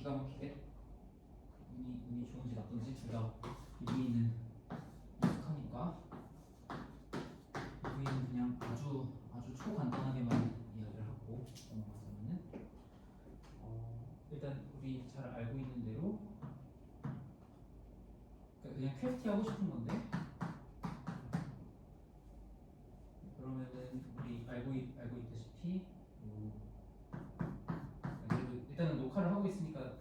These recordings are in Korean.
기가 막히게 운이 좋은지 나쁜지 둘 다 유비는 익숙하니까 유비는 그냥 아주 초간단하게만 이야기를 하고 넘어가자면은 일단 우리 잘 알고 있는 대로 그냥 퀘스티 하고 싶은 건데 그러면은 우리 알고 있다시피 그래도 일단은 녹화를 하고 있으니까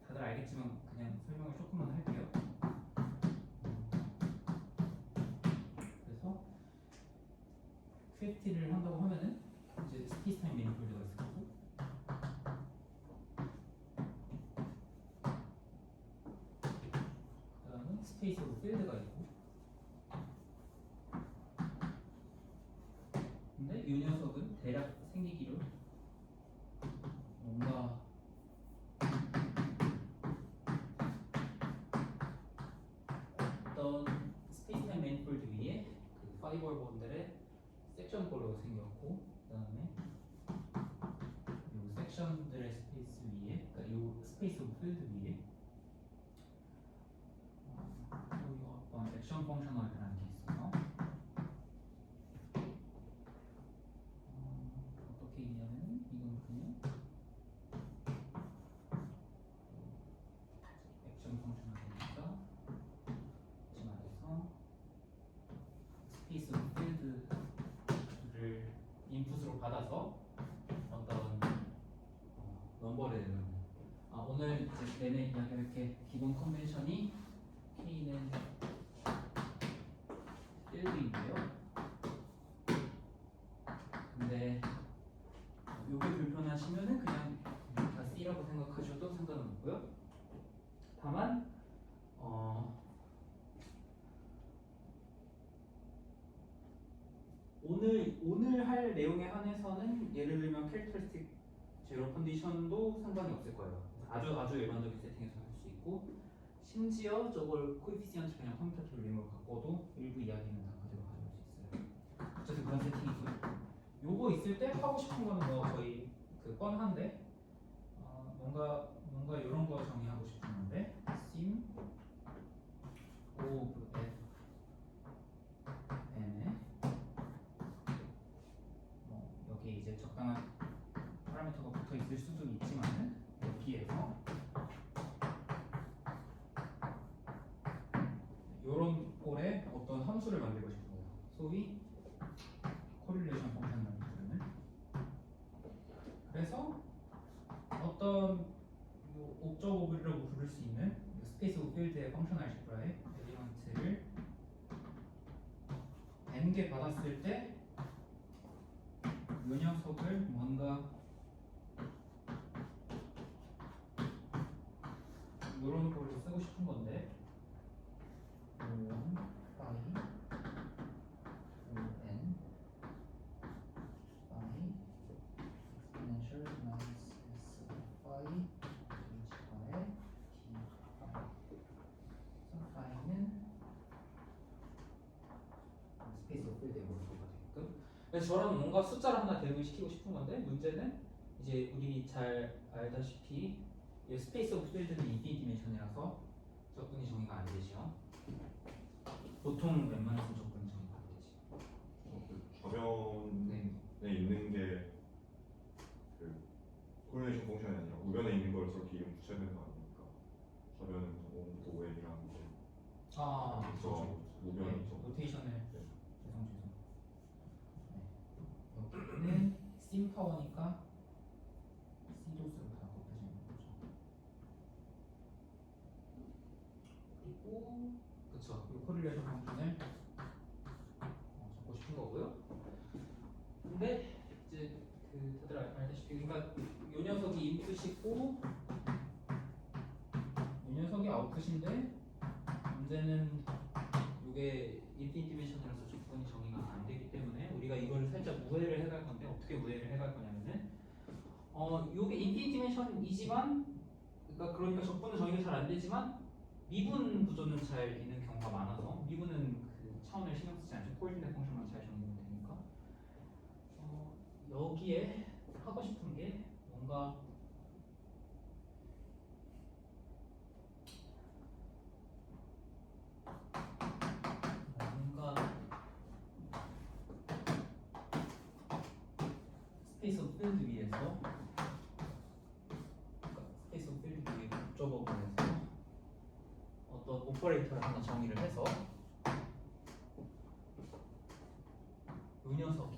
다들 알겠지만 그냥 설명을 조금만 할게요. 그래서 퀘스티를 한다고 하면은 이제 스페이스 타임 매니폴드가 있을 거고 그다음에 스페이스 오브 필드가 있고 근데 이 녀석은 대략 생기기로 뭔가 어떤 스페이스 타임 매니폴드 위에 그 파이버 본들의 섹션 거로 생겼고 그다음에 이 섹션들의 스페이스 위에 그러니까 이 스페이스 오브 필드 위에 또 어떤 액션 펑셔널이라는 게 있어요. 어떻게 있냐면 이건 그냥 액션 펑셔널이니까 다시 말해서 스페이스 오브 필드를 인풋으로 받아서 어떤 넘버를 내는 오늘 이제 내내 이야기할 게 기본 컨벤션이 K는 필드인데요. 근데 요게 불편하시면은 그냥 다 C라고 생각하셔도 상관은 없고요. 다만 오늘 할 내용에 한해서는 예를 들면 캐릭터리스틱 제로 컨디션도 상관이 없을 거예요. 아주 일반적인 세팅에서 할 수 있고 심지어 저걸 코에피시언트 그냥 컴퓨터 툴링으로 바꿔도 일부 이야기는 다 그대로 가져올 수 있어요. 어쨌든 그런 세팅이고요. 요거 있을 때 하고 싶은 거는 뭐 거의 그 뻔한데 뭔가 이런 거 정의하고 싶은 건데 sim of fn에 여기 이제 적당한 파라미터가 붙어 있을 수도 있지만은 여기에서 이런 꼴에 어떤 함수를 만들고 싶은 거예요. 소위 코릴레이션 펑션이라는 부분을. 그래서 어떤 옵적 오브라고 부를 수 있는 스페이스 오브 필드의 펑션 알제브라의 엘리먼트를 n개 받았을 때 이 녀석을 뭔가 이런 꼴로 쓰고 싶은 건데 O 파이 O(n) 파이 exponential minus s 파이 h 파이 t 파이 그래서 파이는 스페이스 오브 필드의 모습가 되게끔 그래서 저런 뭔가 숫자를 하나 대응을 시키고 싶은 건데 문제는 이제 우리 잘 알다시피 이 스페이스 오브 필드는 인피니티 디멘션이라서 적분이 정의가 안 되죠. 보통 웬만해서 적분이 정의가 안 되지. 그 좌변에 있는 게 그 코릴레이션 펑션이 아니라 우변에 있는 걸 저렇게 이름 붙여야 되는 거 아닙니까? 좌변은 ON이라는 게 그래서 우변은 노테이션을 죄송 여기는 심 파워니까 C도수로 다 곱해지는 거죠. 그리고 그쵸 이 코릴레이션 펑션을 적고 싶은 거고요. 근데 이제 그 다들 알다시피 그러니까 이 녀석이 인풋이고 이 녀석이 아웃풋인데 문제는 이게 인피니티 디멘션이라서 조건이 정의가 안 되기 때문에 우리가 이걸 살짝 우회를 해갈 건데 어떻게 우회를 해갈 거냐면은 이게 인피니티 디멘션이지만 그러니까 적분은 정의가 잘 안 되지만 미분 구조는 잘 있는 경우가 많아서 미분은 그 차원을 신경 쓰지 않죠. 코오디네이트 펑션만 잘 정리되면 되니까 여기에 하고 싶은 게 뭔가 필드 위에서 스페이스 오브 필드 위에 옵저버 부분에서 어떤 오퍼레이터를 하나 정의를 해서 이 녀석이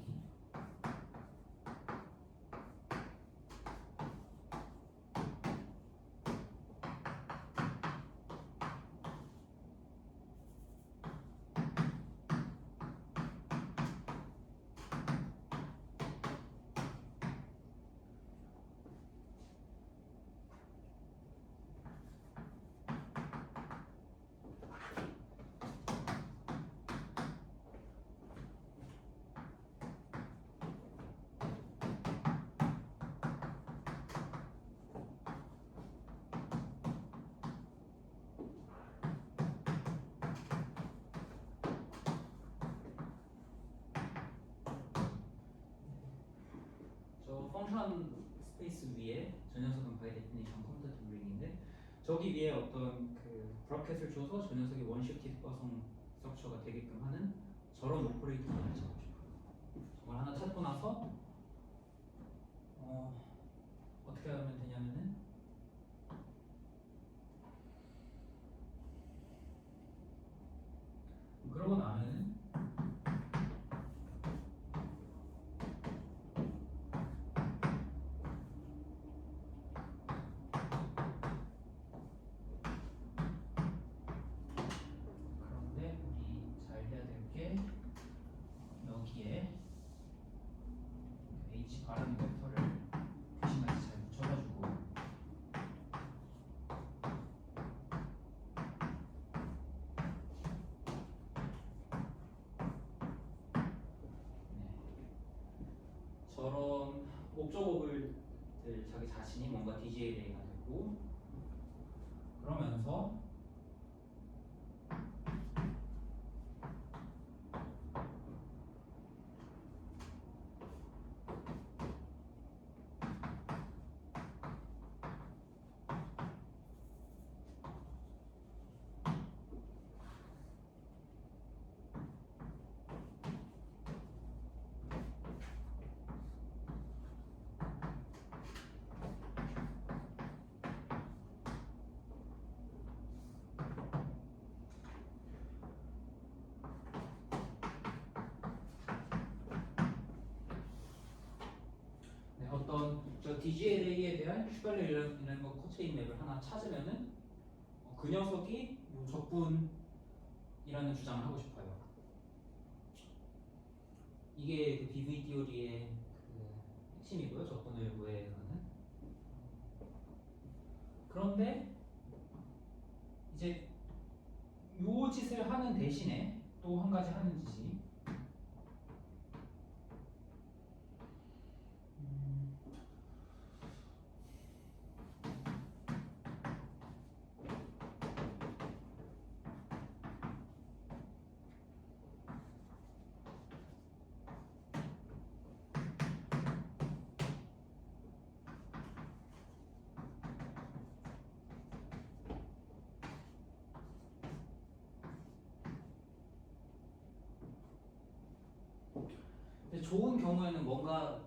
저 펑션 스페이스 위에 저 녀석은 바이 데피니션 컴퓨터 링인데 저기 위에 어떤 그 브라켓을 줘서 저 녀석이 원시프티드 버성 스트럭처가 되게끔 하는 저런 오퍼레이터를 하나 찾고 싶어요. 저걸 하나 찾고 나서 어떻게 하면 되냐면은 그러고 나면은 그런데 우리 잘 해야 될 게 여기에 h 바라는 벡터를 귀신같이 잘 붙여가지고 저런 옵저버블들 자기 자신이 뭔가 DGA가 되고 그러면서 어떤 저 DGLA에 대한 슈발레이라는 거 코체인 맵을 하나 찾으면은 그 녀석이 요 적분이라는 주장을 하고 싶어요. 이게 그 BV 띠오리의 그 핵심이고요. 적분을 구해가는. 그런데 이제 요 짓을 하는 대신에 또 한 가지 하는 짓이 근데 좋은 경우에는 뭔가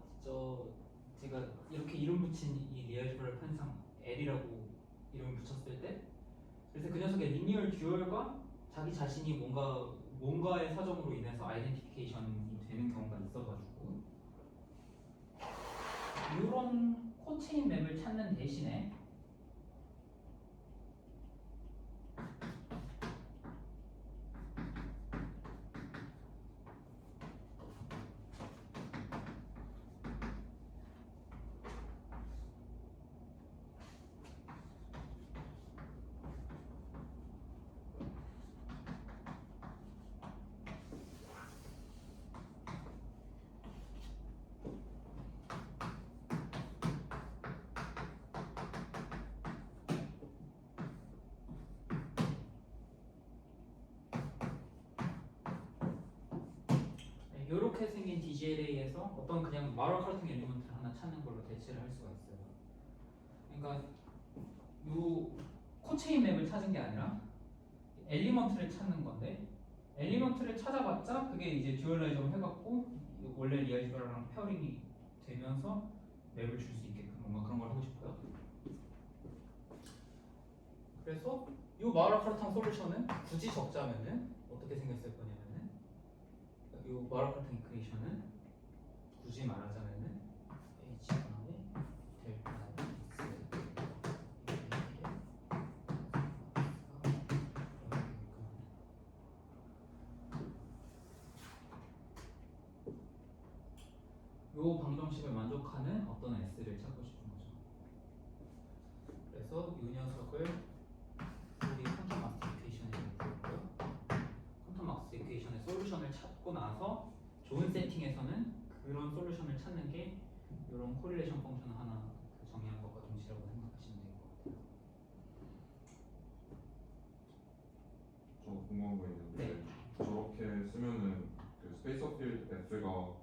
제가 이렇게 이름 붙인 이 리얼지브라 편상 L이라고 이름을 붙였을 때 그래서 그 녀석의 리니얼 듀얼과 자기 자신이 뭔가의 사정으로 인해서 아이덴티피케이션이 되는 경우가 있어가지고 이런 코체인 맵을 찾는 대신에 이렇게 생긴 DGLA에서 어떤 그냥 마루어 카르팅 엘리먼트를 하나 찾는 걸로 대체를 할 수가 있어요. 그러니까 요 코체인 맵을 찾은 게 아니라 엘리먼트를 찾는 건데 엘리먼트를 찾아봤자 그게 이제 듀얼라이저를 해갖고 원래 리얼지브라랑 페어링이 되면서 맵을 줄 수 있게끔 뭔가 그런 걸 하고 싶어요. 그래서 이 마라카르탕 솔루션은 굳이 적자면은 어떻게 생겼을 거냐면은 이 마라카르탕 이퀘이션은 굳이 말하자면은 h분의 델타 x 요 방정식을 만족하는 어떤 s를 찾고 싶은 거죠. 그래서 이 녀석을 우리 퀀텀 막스 이퀘이션에 풀고요. 퀀텀 막스 이퀘이션의 솔루션을 찾고 나서 좋은 세팅에서는 그런 솔루션을 찾는 게 이런 코릴레이션 펑션 하나 정의한 것과 동시라고 생각하시면 될 것 같아요. 저 궁금한 거 있는데 저렇게 쓰면은 그 스페이스 오브 필드 F가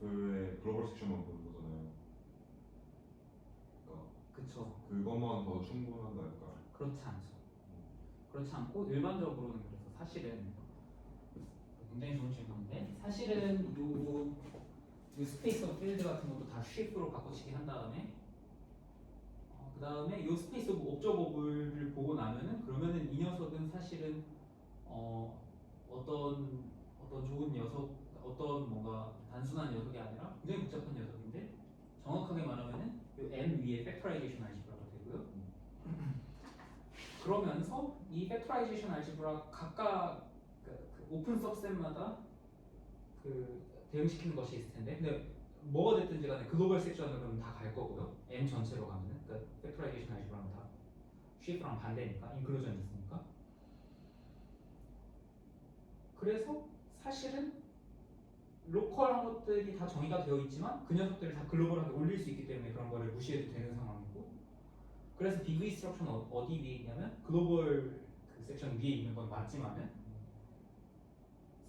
F의 글로벌 섹션만 보는 거잖아요. 그러니까 그쵸. 그것만 더 충분한가 할까요? 그렇지 않죠. 그렇지 않고 일반적으로는 그래서 사실은 굉장히 좋은 질문인데 사실은 요 스페이스 오브 필드 같은 것도 다 쉐입으로 바꿔치기 한 다음에 그 다음에 요 스페이스 오브 옵저버블을 보고 나면은 그러면은 이 녀석은 사실은 어떤 좋은 녀석 어떤 뭔가 단순한 녀석이 아니라 굉장히 복잡한 녀석인데 정확하게 말하면은 요 n 위에 팩토라이제이션 알지브라가 되고요. 그러면서 이 팩토라이제이션 알지브라 각각 그 오픈 सब셋마다 그 대응시키는 것이 있을 텐데 근데 뭐가 됐든지 간에 글로벌 섹션으로는 다 갈 거고요. M 전체로 가면은 그러니까 팩토라이제이션 알지브라는 다 쉐이프랑 반대니까 인클루전이 있으니까. 그래서 사실은 로컬한 것들이 다 정의가 되어 있지만 그 녀석들을 다 글로벌하게 올릴 수 있기 때문에 그런 거를 무시해도 되는 상황이고 그래서 빅 인스트럭션은 어디 위에 있냐면 글로벌 그 섹션 위에 있는 건 맞지만은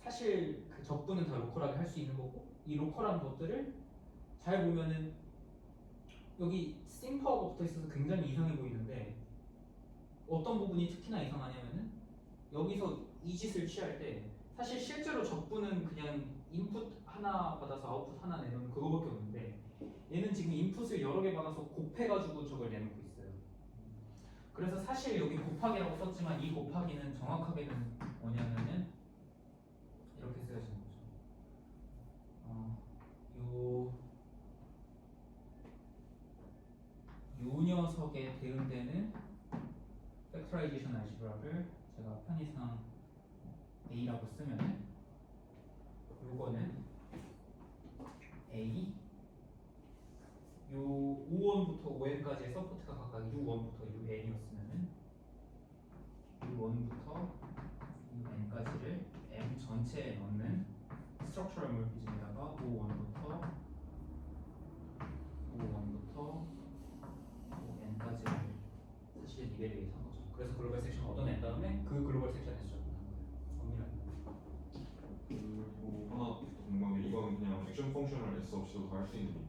사실 그 적분은 다 로컬하게 할 수 있는 거고 이 로컬한 것들을 잘 보면은 여기 싱파워가 붙어 있어서 굉장히 이상해 보이는데 어떤 부분이 특히나 이상하냐면은 여기서 이 짓을 취할 때 사실 실제로 적분은 그냥 인풋 하나 받아서 아웃풋 하나 내는 그거밖에 없는데 얘는 지금 인풋을 여러 개 받아서 곱해가지고 저걸 내놓고 있어요. 그래서 사실 여기 곱하기라고 썼지만 이 곱하기는 정확하게는 뭐냐면은 이렇게 쓰여지는 거죠. 요 녀석에 대응되는 팩토라이제이션 알지브라를 제가 편의상 A라고 쓰면은 요거는 A 요 5원부터 5n까지의 서포트가 각각 6원부터 6n이었으면은 6원부터 6n까지를 M 전체에 넣는 스트럭처럴 몰피즘에다가 5원부터 5n까지를 사실 이벨리에이트 한 거죠. 그래서 글로벌 섹션 얻어낸 다음에 그 글로벌 섹션에서 적용한 거예요. 엄밀하게. 그리고 하나 더 궁금한 게 이거는 그냥 액션 펑셔널 S 없이도 다 할 수 있는 거죠?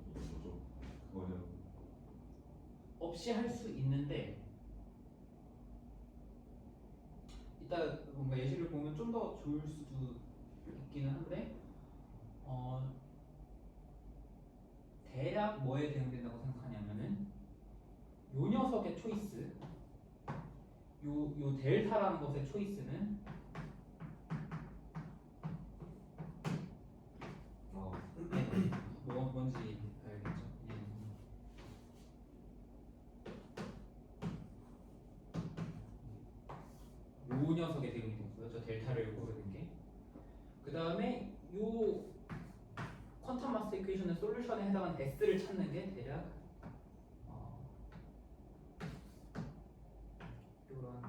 그거는 없이 할 수 있는데 이따 뭔가 예시를 보면 좀 더 좋을 수도 있기는 한데 대략 뭐에 대응된다고 생각하냐면은 요 녀석의 초이스 요 델타라는 것의 초이스는 뭔지 알겠죠? 요 녀석의 대응이 됐고요. 저 델타를 고르는 게. 그 다음에 요 퀀텀 마스 이퀘이션의 솔루션에 해당하는 S를 찾는 게 대략 이런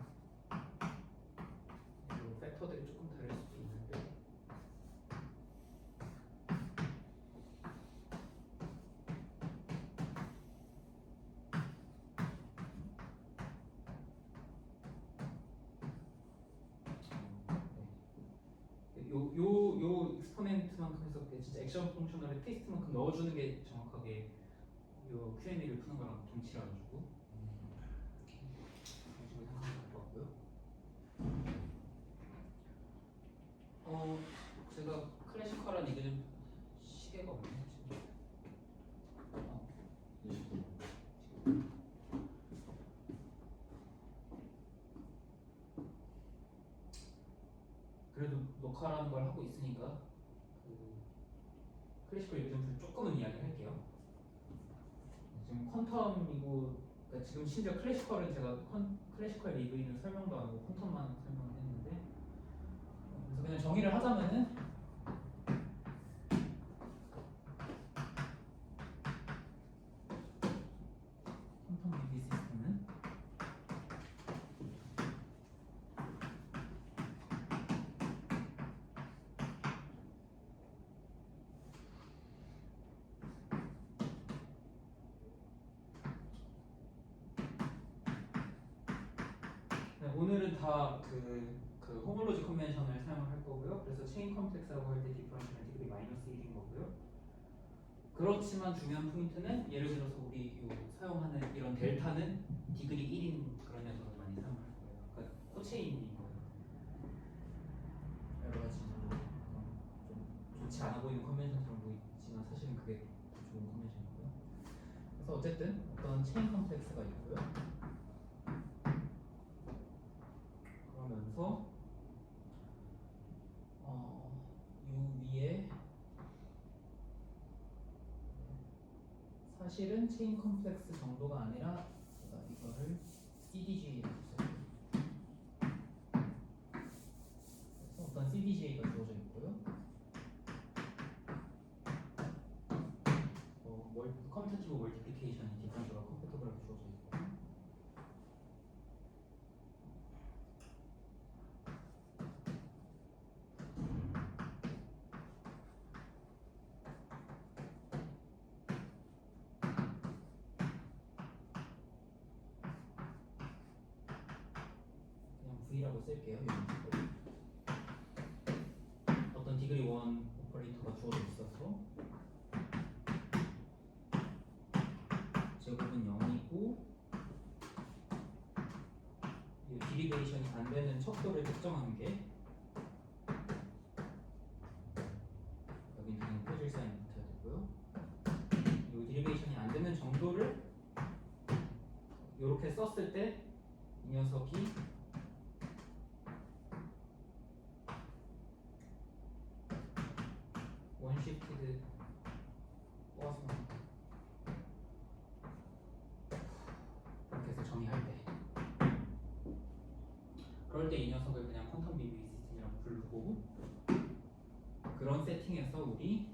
팩터들이 조금 다를 수도 있는데 요 익스포넨트만큼 해서 진짜 액션 펑셔널의 테이스트만큼 넣어주는 게 정확하게 요 Q&A를 푸는 거랑 동치라가지고 그런 식으로 생각할 것 같고요. 제가 클래시컬한 이게 좀 시계가 없네요 지금. 하고 있으니까 그 클래시컬 이그젠플 조금은 이야기할게요. 지금 퀀텀이고 그러니까 지금 심지어 클래시컬은 제가 클래시컬 리그인을 설명도 안 하고 퀀텀만 설명을 했는데 그래서 그냥 정의를 하자면은 퀀텀 리그 시스템은 네, 오늘은 다 그 호몰로지 컨벤션을 사용을 할 거고요. 그래서 체인 컴플렉스라고 할 때 디퍼런셜 디그리 마이너스 1인 거고요. 그렇지만 중요한 포인트는 예를 들어서 우리 요 사용하는 이런 델타는 디그리 1인 그런 녀석을 많이 사용할 거예요. 그러니까 코체인인 거예요. 여러 가지 좀 좋지 않아 보이는 컨벤션처럼 보이지만 사실은 그게 더 좋은 컨벤션이고요. 그래서 어쨌든 어떤 체인 컴플렉스가 있고요. 그러면서 요 위에 사실은 체인 컴플렉스 정도가 아니라 제가 이거를 CDGA라고 써요. 그래서 어떤 CDGA가 주어져 있고요. 커뮤테이티브 멀티플리케이션이 디퍼런셜과 컴패터블하게 주어져 있고 그냥 V라고 쓸게요. 어떤 디그리 1 오퍼레이터가 주어져 있어서 제곱은 0이고 이 디리베이션이 안 되는 척도를 특정한 게 여기 그냥 표질 사인 붙여야 되고요. 이 디리베이션이 안 되는 정도를 이렇게 썼을 때 이 녀석이 원시프티드 꼬아서 이렇게 해서 정의할 때 그럴 때 이 녀석을 그냥 퀀텀 비비 시스템이라고 부르고 그런 세팅에서 우리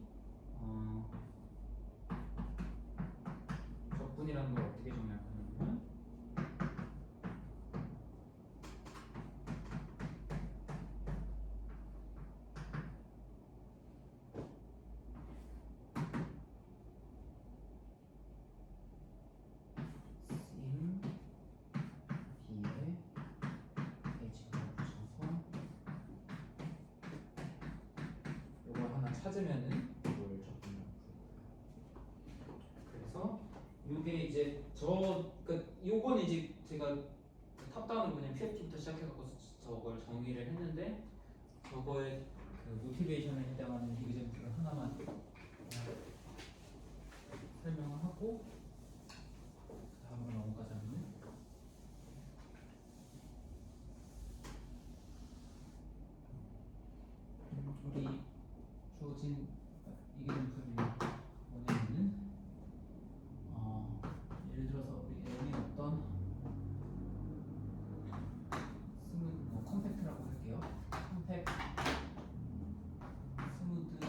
적분이라는 걸 어떻게 정의할 거냐면 심 B에 H를 붙여서 요걸 하나 찾으면은 이걸 적분이라고 부르고요. 그래서 요게 이제 요건 이제 제가 탑다운으로 그냥 PFT부터 시작해갖고 저걸 정의를 했는데 저거의 그 모티베이션에 해당하는 이그젠플을 하나만 설명을 하고 다음으로 넘어가자면 우리 주어진 이그젠플이 뭐냐면은 예를 들어서 우리 M이 어떤 컴팩트라고 할게요. 컴팩트 스무드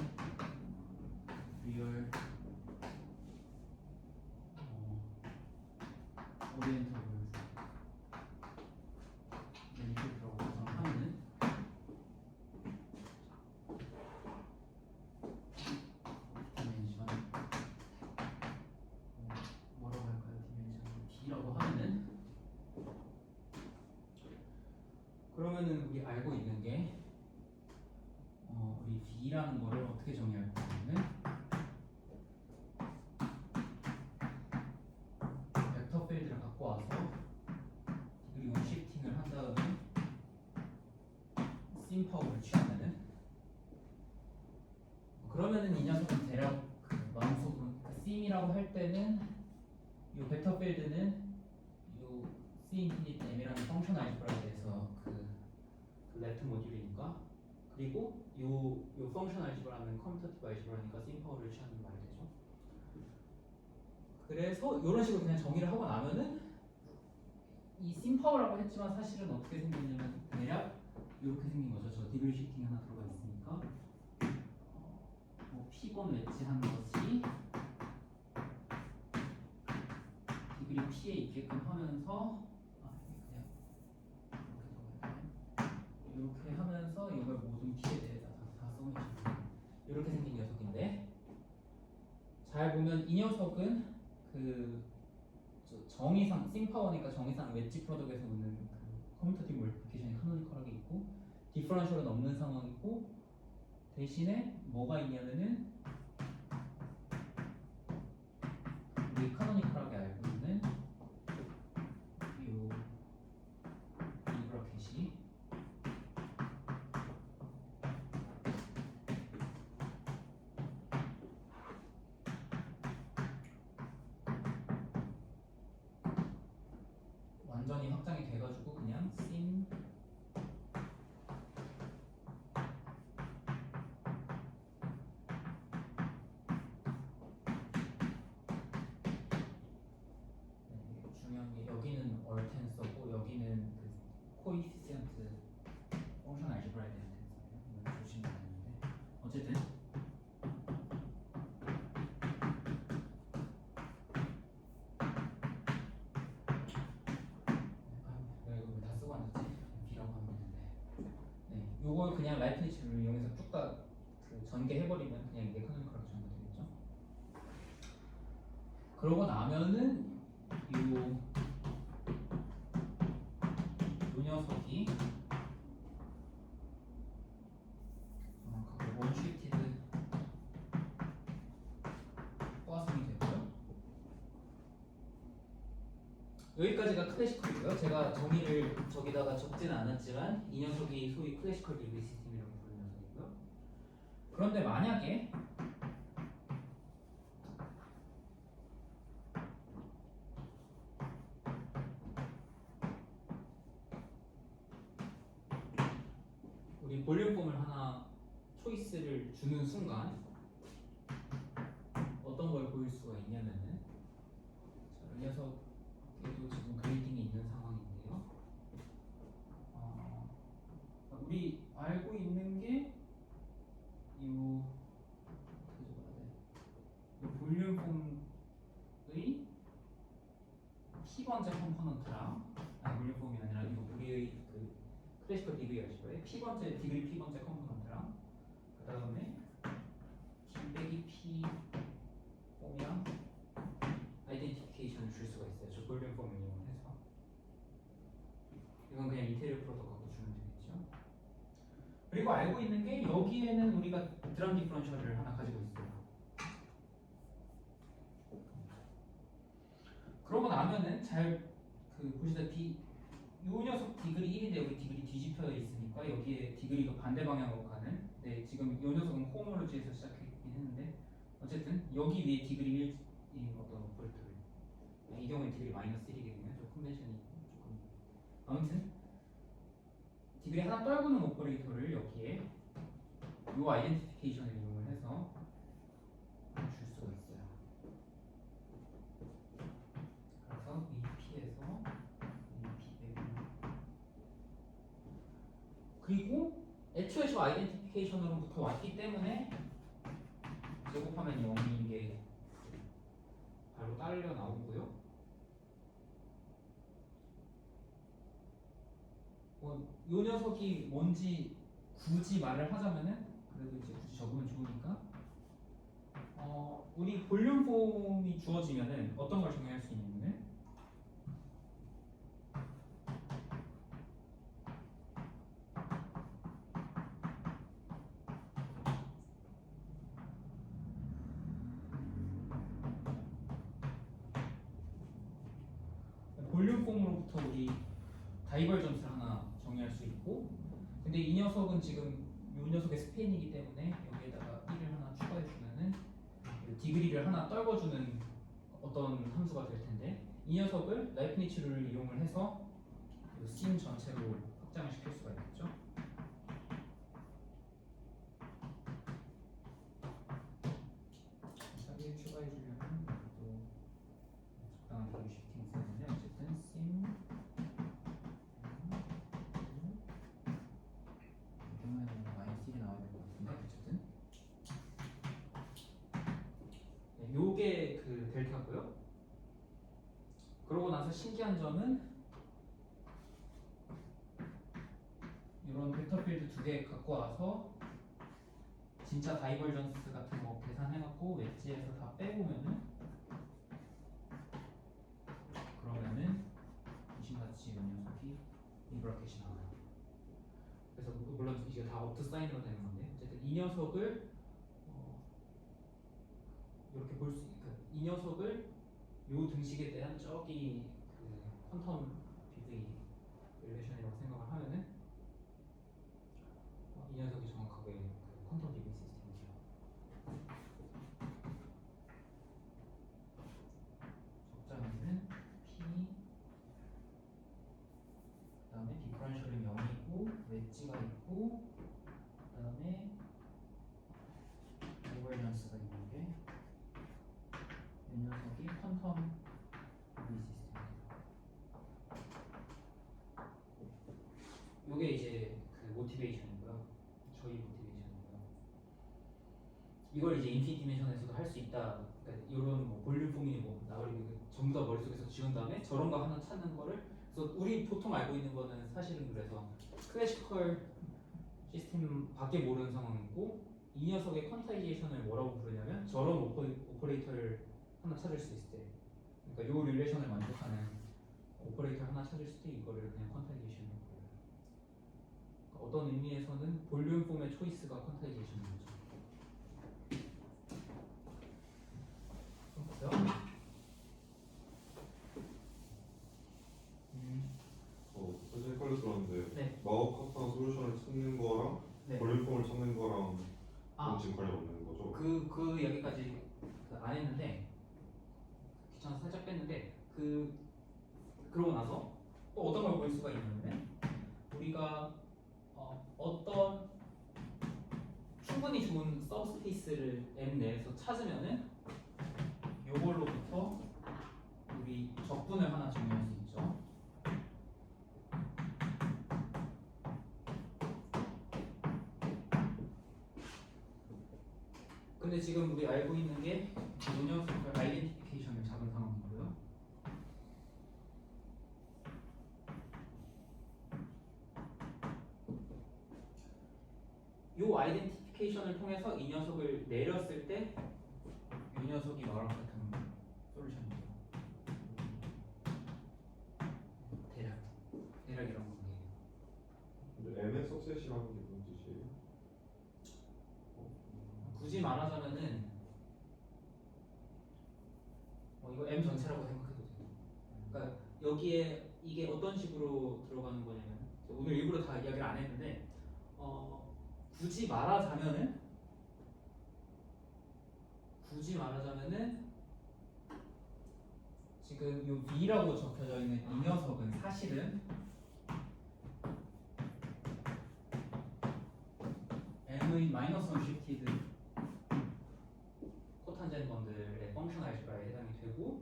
리얼 오리엔터블 매니플이라고 가정하면은 디멘션 뭐라고 할까요? 디멘션 D라고 하면은 그러면은 우리 알고 있는 게 우리 B라는 거를 어떻게 정의할 거냐면 벡터 필드를 갖고 와서 디그리 1 시프팅을 한 다음에 심 파워를 취하면은 그러면은 이 녀석은 대략 그 마음속으로 그 심이라고 할 때는 이 벡터 필드는 이 C 인피니트 M이라는 펑션 알제브라에 대해서 그 레프트 모듈이니까 그리고 요 펑션 알지브라는 커뮤터티브 알지브라니까 심파워를 취하는 말이 되죠. 그래서 이런 식으로 그냥 정의를 하고 나면은 이 심파워라고 했지만 사실은 어떻게 생겼냐면 대략 이렇게 생긴 거죠. 저 디그리 시프팅 하나 들어가 있으니까 뭐 P1 웨치한 것이 디그리 P에 있게끔 하면서 이렇게 하면서 이걸 모든 P에 대해서 다 써놓으시면 이렇게 생긴 녀석인데 잘 보면 이 녀석은 정의상 심파워니까 정의상 웨지 프로덕트에서 오는 그 커뮤터티브 멀티플리케이션이 카노니컬하게 있고 디퍼런셜은 없는 상황이고 대신에 뭐가 있냐면은 우리 카노니컬하게 알고 있는 이 브라켓이 완전히 확장이 돼가지고 그냥 심 중요한 게 여기는 얼텐서고 여기는 그 코이피시언트 펑션 알지브라에 대한 텐서예요. 이걸 조심해야 되는데 어쨌든 내가 이거 왜 다 쓰고 앉았지? B라고 하면 되는데 요걸 그냥 라이프니츠를 이용해서 쭉 다 그 전개해버리면 그냥 이게 카노니컬하게 전개되겠죠. 그러고 나면은 요 녀석이 정확하게 원슈티드 포화성이 되고요. 여기까지가 클래시컬이고요. 제가 정의를 저기다가 적지는 않았지만 이 녀석이 소위 클래시컬 디그리 시스템이라고 부르는 녀석이고요. 그런데 만약에 우리 볼륨 폼을 하나 초이스를 주는 순간 어떤 걸 보일 수가 있냐면은 자, 이 녀석에도 지금 그레이팅이 있는 상황인데요. 우리 알고 있는 게 이 볼륨 폼의 P번째 컴포넌트랑 볼륨 폼이 아니라 이거 우리의 그 클래시컬 디그리 알지브라의 P번째 디그리 P번째 컴포넌트랑 그 다음에 P 빼기 P 폼이랑 아이덴티피케이션을 줄 수가 있어요. 저 볼륨 폼을 이용해서 이건 그냥 인테리어 프로덕트 갖고 주면 되겠죠. 그리고 알고 있는 게 여기에는 우리가 드럼 디퍼런셜을 하나 가지고 있어요. 그러고 나면은 잘 보시다시피 이 녀석 디그리 1인데 여기 디그리 뒤집혀 있으니까 여기에 디그리가 반대 방향으로 가는. 네, 지금 이 녀석은 호모로지에서 시작했긴 했는데 어쨌든 여기 위에 디그리 1인 어떤 오퍼레이터를 이 경우에 디그리 마이너스 1이겠네요. 좀 컨벤션이 조금 아무튼 디그리 하나 떨구는 오퍼레이터를 여기에 이 아이덴티피케이션을 이용을 해서 줄 수가 있어요. 그래서 이 P에서 이 P 빼고 그리고 애초에 저 아이덴티피케이션으로부터 왔기 때문에 제곱하면 0인 게 바로 딸려 나오고요. 요 녀석이 뭔지 굳이 말을 하자면은 그래도 이제 굳이 적으면 좋으니까 우리 볼륨 폼이 주어지면은 어떤 걸 정의할 수 있냐면은 볼륨 폼으로부터 우리 다이버전스를 하나 정의할 수 있고 근데 이 녀석은 지금 이 녀석의 스페인이기 때문에 여기에다가 1을 하나 추가해 주면은 디그리를 하나 떨궈주는 어떤 함수가 될 텐데 이 녀석을 라이프니츠 룰을 이용을 해서 씬 전체로 확장을 시킬 수가 있겠죠. 값을 추가해 주려면 또 적당한 밸류 시프팅 있어야 되는데 어쨌든 sim 이동에는 마이너스 1이 나와야 될 것 같은데 어쨌든 네, 요게 그 델타고요. 그러고 나서 신기한 점은 이런 벡터 필드 두 개 갖고 와서 진짜 다이버전스 같은 거 계산해갖고 웨지에서 다 빼보면은 그러면은 귀신같이 이 녀석이 이 브라켓이 나와요. 그래서 물론 이게 다 업트 사인으로 되는 건데 어쨌든 이 녀석을 이렇게 볼 수, 이 녀석을 요 등식에 대한 저기 그 퀀텀 비드의 릴레이션이라고 생각을 하면은 이 녀석이 정확하게 그 퀀텀 비드 시스템이죠. 적자는 P 그다음에 디퍼런셜은 0이고 웨지가 있고 그다음에 다이버전스가 있는 게 이 녀석이 퀀텀 비드 시스템입니다. 요게 이제 그 모티베이션이고요. 저희 모티베이션이고요. 이걸 이제 인피니티 디멘션에서도 할 수 있다. 그러니까 이런 뭐 볼륨 포민이 뭐 나버리고 전부 다 머릿속에서 지운 다음에 저런 거 하나 찾는 거를 그래서 우리 보통 알고 있는 거는 사실은 그래서 클래시컬 시스템 밖에 모르는 상황이고 이 녀석의 퀀타이제이션을 뭐라고 부르냐면 저런 오퍼레이터를 하나 찾을 수 있을 때 그러니까 요 릴레이션을 만족하는 오퍼레이터 하나 찾을 때 이거를 그냥 퀀타이제이션이라고 불러요. 그러니까 어떤 의미에서는 볼륨 폼의 초이스가 퀀타이제이션인 거죠. 그렇고요. 사실 헷갈려 들었는데 네. 마법 카스타 솔루션을 찾는 거랑 네. 볼륨폼을 찾는 거랑 아. 지금 관련 없는 거죠? 그 여기까지 안 했는데 귀찮아서 살짝 뺐는데 그러고 나서 또 어떤 걸 볼 수가 있냐면 우리가 어떤 충분히 좋은 서브스페이스를 M 내에서 찾으면은 요걸로부터 우리 적분을 하나 정리할 수 있죠. 근데 지금 우리 알고 있는 게 이 녀석을 아이덴티피케이션을 잡은 상황이고요. 이 아이덴티피케이션을 통해서 이 녀석을 내렸을 때 이 녀석이 나랑 같은 솔루션이죠. 대략 이런 관계예요. 근데 M의 서셋이라는 게 무슨 뜻이에요? 굳이 말하자면은 이거 M 전체라고 생각해도 돼요. 그러니까 여기에 이게 어떤 식으로 들어가는 거냐면 오늘 일부러 다 이야기를 안 했는데 굳이 말하자면은 지금 이 V라고 적혀져 있는 이 녀석은 사실은 M의 마이너스 원 시프티드 코탄젠 번들의 펑션 알제브라에 해당이 되고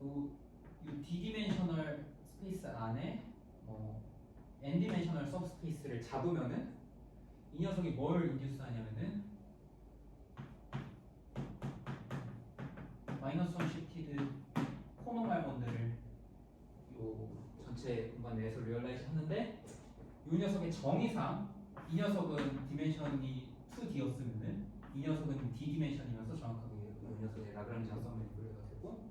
이 D-디멘셔널 스페이스 안에 N-디멘셔널 서브스페이스를 잡으면은 이 녀석이 뭘 인듀스하냐면은 마이너스 원 시프티드 코노말 번들을 요 전체 공간 내에서 리얼라이즈 하는데 이 녀석의 정의상 이 녀석은 디멘션이 2D였으면은 이 녀석은 D-디멘션이면서 정확하게 이 녀석의 라그랑지안 썸매니폴드가 되고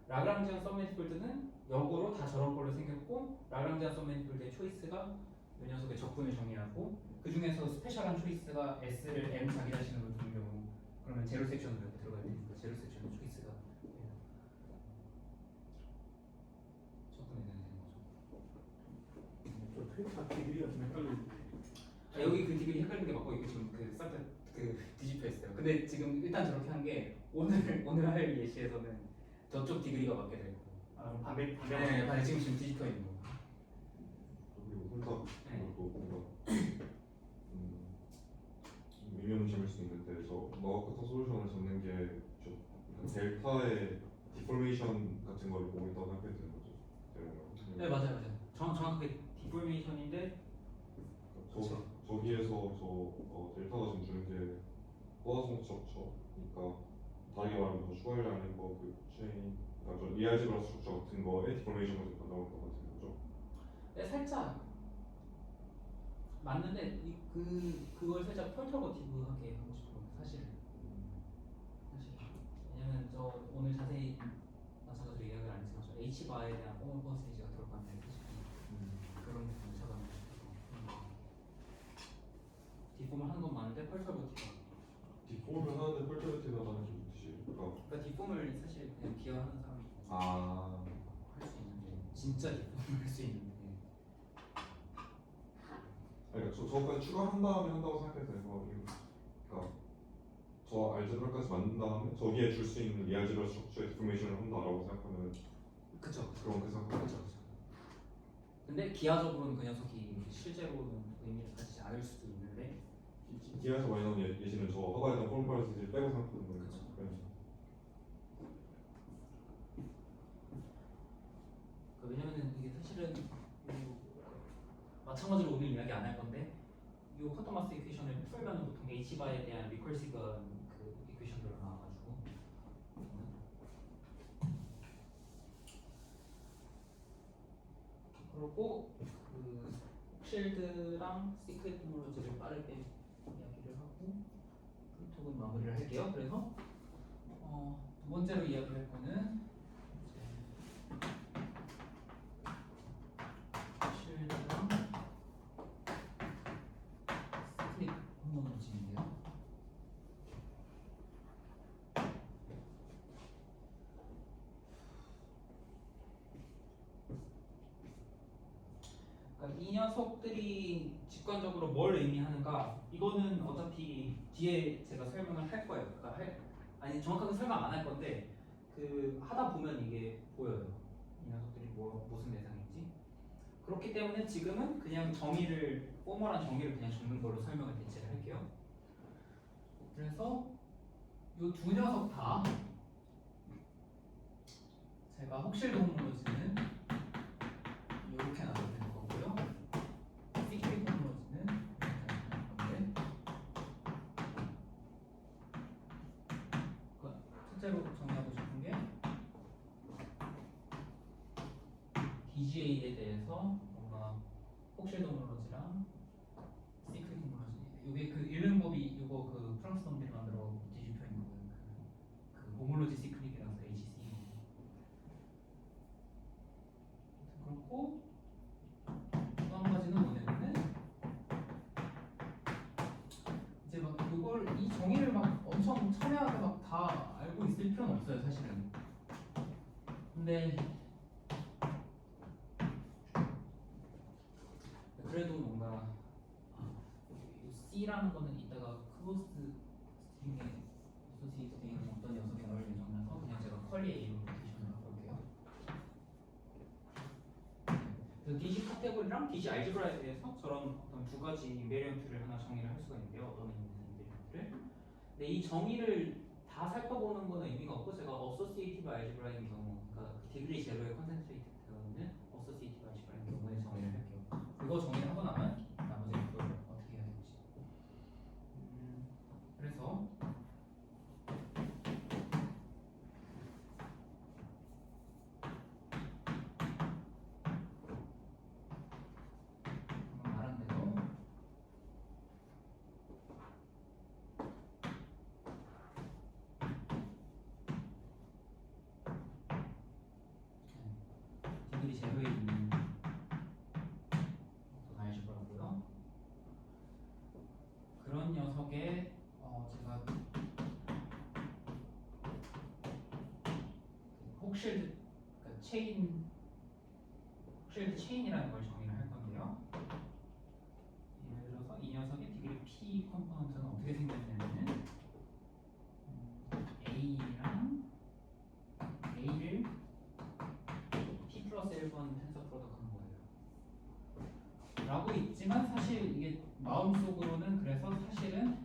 라그랑지안 썸매니폴드는 역으로 다 저런 걸로 생겼고 라그랑지안 썸매니폴드의 초이스가 이 녀석의 적분을 정의하고 그 중에서 스페셜한 초이스가 S를 M 자기 자신으로 두는 경우 그러면 제로 섹션으로 이렇게 들어가야 되니까 제로 섹션의 초이스가 접근이 되는 거죠. 필터 디그리가 좀 헷갈리는데. 여기 그 디그리 헷갈리는 게 맞고 이거 지금 싹 다 뒤집혀 있어요. 근데 지금 일단 저렇게 한 게 오늘 할 예시에서는 저쪽 디그리가 맞게 되고. 그럼 반대 네, 지금 뒤집혀 있는 거. 그리고 혼자 네. 그것도 뭔가 의미없는 질문일 수 있는데 너 같은 솔루션을 잡는 게좀 델타의 디포메이션 같은 걸 보고 있다고 생각해도 되는 거죠? 네 맞아요. 정확하게 디포메이션인데 저기에서 델타가 좀 주는 게 포화송 스트럭처, 그러니까 다르게 말하면 슈가일 라인 버그 체인, 그러니까 저 리알제브라 스트럭처 같은 거에 디포메이션을 좀 나올 것 같은 거죠. 네, 살짝 맞는데 그걸 살짝 펄터거티브하게 하고 싶어요. 사실 왜냐면 저 오늘 자세히 마찬가지로 이야기를 안 했지만 저 H 바에 대한 포멀 퍼센티지가 들어갔는데 사실 그런 부분을 잡아내고 싶어서 디폼을 하는 건 맞는데 펄터거티브. 디폼을 하는데 펄터리티가 하는 게 뜻이에요. 그러니까 디폼을 사실 그냥 기여하는 사람이 아, 할 수 있는데 진짜 디폼을 할 수 있는데 그러니까 저까지 추가한 다음에 한다고 생각해도 되는 거 그러니까 저 알제브라까지 만든 다음에 저기에 줄 수 있는 리알제브라 스트럭처의 디포메이션을 한다라고 생각하면 그쵸. 그렇게 생각하죠. 그쵸. 근데 기하적으로는 그 녀석이 실제로는 의미를 가지지 않을 수도 있는데 기아에서 많이 나오는 예시는 저 허가했던 폼퍼런스를 빼고 생각하는 거예요. 그쵸. 왜냐면은 이게 사실은 마찬가지로 오늘 이야기 안 할 건데 이 쿼터마스 이퀘이션을 풀면 보통 H 바에 대한 리컬시브 그 이퀘이션들로 나와가지고 그리고 그 쉴드랑 시크릿 호몰로지를 빠르게 이야기를 하고 프루톡은 마무리를 할게요. 그래서 두 번째로 이야기할 거는 쉴드랑 시크릿 호몰로지인데요. 그러니까 이 녀석들이 직관적으로 뭘 의미하는가 이거는 어차피 뒤에 제가 설명을 할 거예요. 그러니까 아니 정확하게 설명 안 할 건데 그 하다 보면 이게 보여요. 이 녀석들이 무슨 대상인지. 그렇기 때문에 지금은 그냥 포멀한 정의를 그냥 적는 걸로 설명을 대체를 할게요. 그래서 이 두 녀석 다 제가 혹실드 호몰로지는 이렇게 나눠야 되는 거고요. 시크릿 호몰로지는 이렇게 나눠야 되는 건데 첫째로 정리하고 싶은 게 DGA에 대해서 뭔가 혹실드 호몰로지랑 시크릿 호몰로지 이게 그 읽는 법이 이거 그 프랑스 놈들이 만들어 뒤집혀 있는 거예요. 그 호몰로지 시크릿이라서 HC 그렇고 또 한 가지는 뭐냐면은 이제 막 이걸 이 정의를 막 엄청 첨예하게 막 다 알고 있을 필요는 없어요 사실은. 근데 그래도 뭔가 C라는 거는 이따가 클로스 스트링에 어소시에이트 되어 있는 어떤 녀석에 넣을 예정이라서 그냥 제가 컬리 A로 로테이션을 하고 올게요. 그 DG 카테고리랑 DG 알제브라에 대해서 저런 어떤 두 가지 인베리언트를 하나 정의를 할 수가 있는데요. 어떤 인베리언트를. 근데 이 정의를 다 살펴보는 거는 의미가 없고 제가 어소시에이티브 알제브라인 경우, 그러니까 그 디그리 제로에 컨센트레이트 되어 있는 어소시에이티브 알제브라인 경우에 정의를 할게요. 그거 정의를 하고 나면 나머지 그걸 어떻게 해야 될지. 그래서 방금 말한 대로 디그리 제로에 있는 어떤 알제브라고요. 그런 녀석의 제가 혹실드 그러니까 혹실드 체인이라는 걸 정의를 할 건데요. 예를 들어서 이 녀석의 디그리 P 컴포넌트는 어떻게 생겼냐면은 A랑 A를 P 플러스 1번 텐서 프로덕트 하는 거예요. 라고 있지만 사실 이게 마음속으로는 그래서 사실은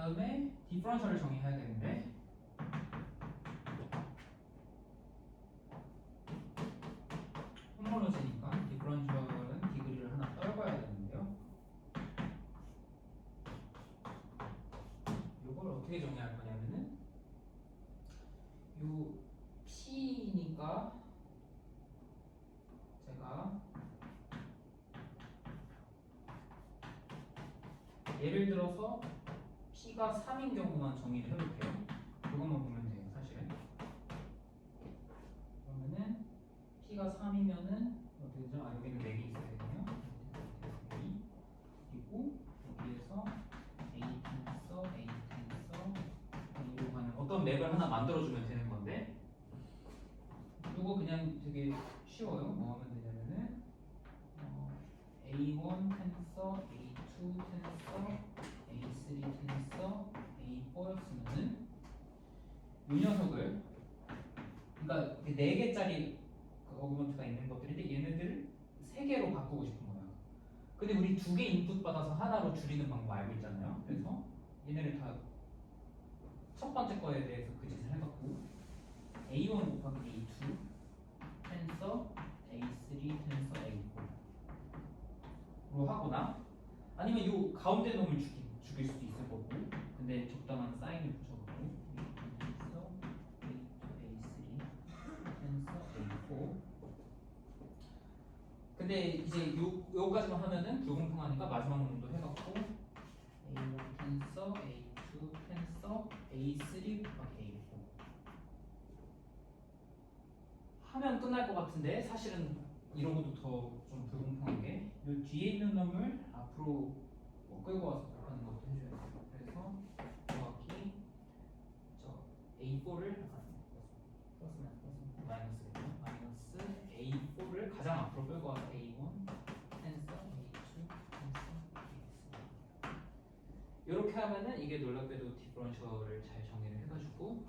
다음에 디퍼런셜을 정의해야 되는데 홈모로지니까 디퍼런셜은 디그리를 하나 떨궈야 되는데요. 이걸 어떻게 정의할 거냐면은 요 P니까 제가 예를 들어서 P가 3인 경우만 정의를 해볼게요. 그것만 보면 돼요, 사실은. 그러면은 P가 3이면은 어떻게 되죠? 아, 여기는 4개 있어야 되거든요. 그리고 여기에서 A 텐서, A 텐서, A로 가는 어떤 맵을 하나 만들어주면 되는 건데 이거 그냥 되게 쉬워요. 뭐 하면 되냐면은 A1 텐서, A2 텐서, A3 텐서, A4였으면은 이 녀석을 그러니까 4개짜리 그 어구먼트가 있는 것들인데 얘네들을 3개로 바꾸고 싶은 거야. 근데 우리 2개 인풋 받아서 하나로 줄이는 방법 알고 있잖아요. 그래서 얘네를 다 첫 번째 거에 대해서 그 짓을 해갖고 A1 곱하기 A2 텐서 A3 텐서 A4로 하거나 아니면 이 가운데 놈을 죽일 수도 있을 거고 근데 적당한 사인을 붙여갖고 텐서 A2 A3 텐서 A4 근데 이제 요까지만 하면은 불공평하니까 마지막 놈도 해갖고 A1 텐서 A2 텐서 A3 곱하기 A4 하면 끝날 것 같은데 사실은 이런 것도 더 좀 불공평한 게 이 뒤에 있는 놈을 앞으로 끌고 와서 곱하는 것도 해줘야 돼요. 그래서 정확히 저 A4를 플러스 마이너스겠죠. 마이너스 A4를 가장 앞으로 끌고 와서 A1 텐서 A2 텐서 A3 이렇게 하면은 이게 놀랍게도 디퍼런셜을 잘 정의를 해가지고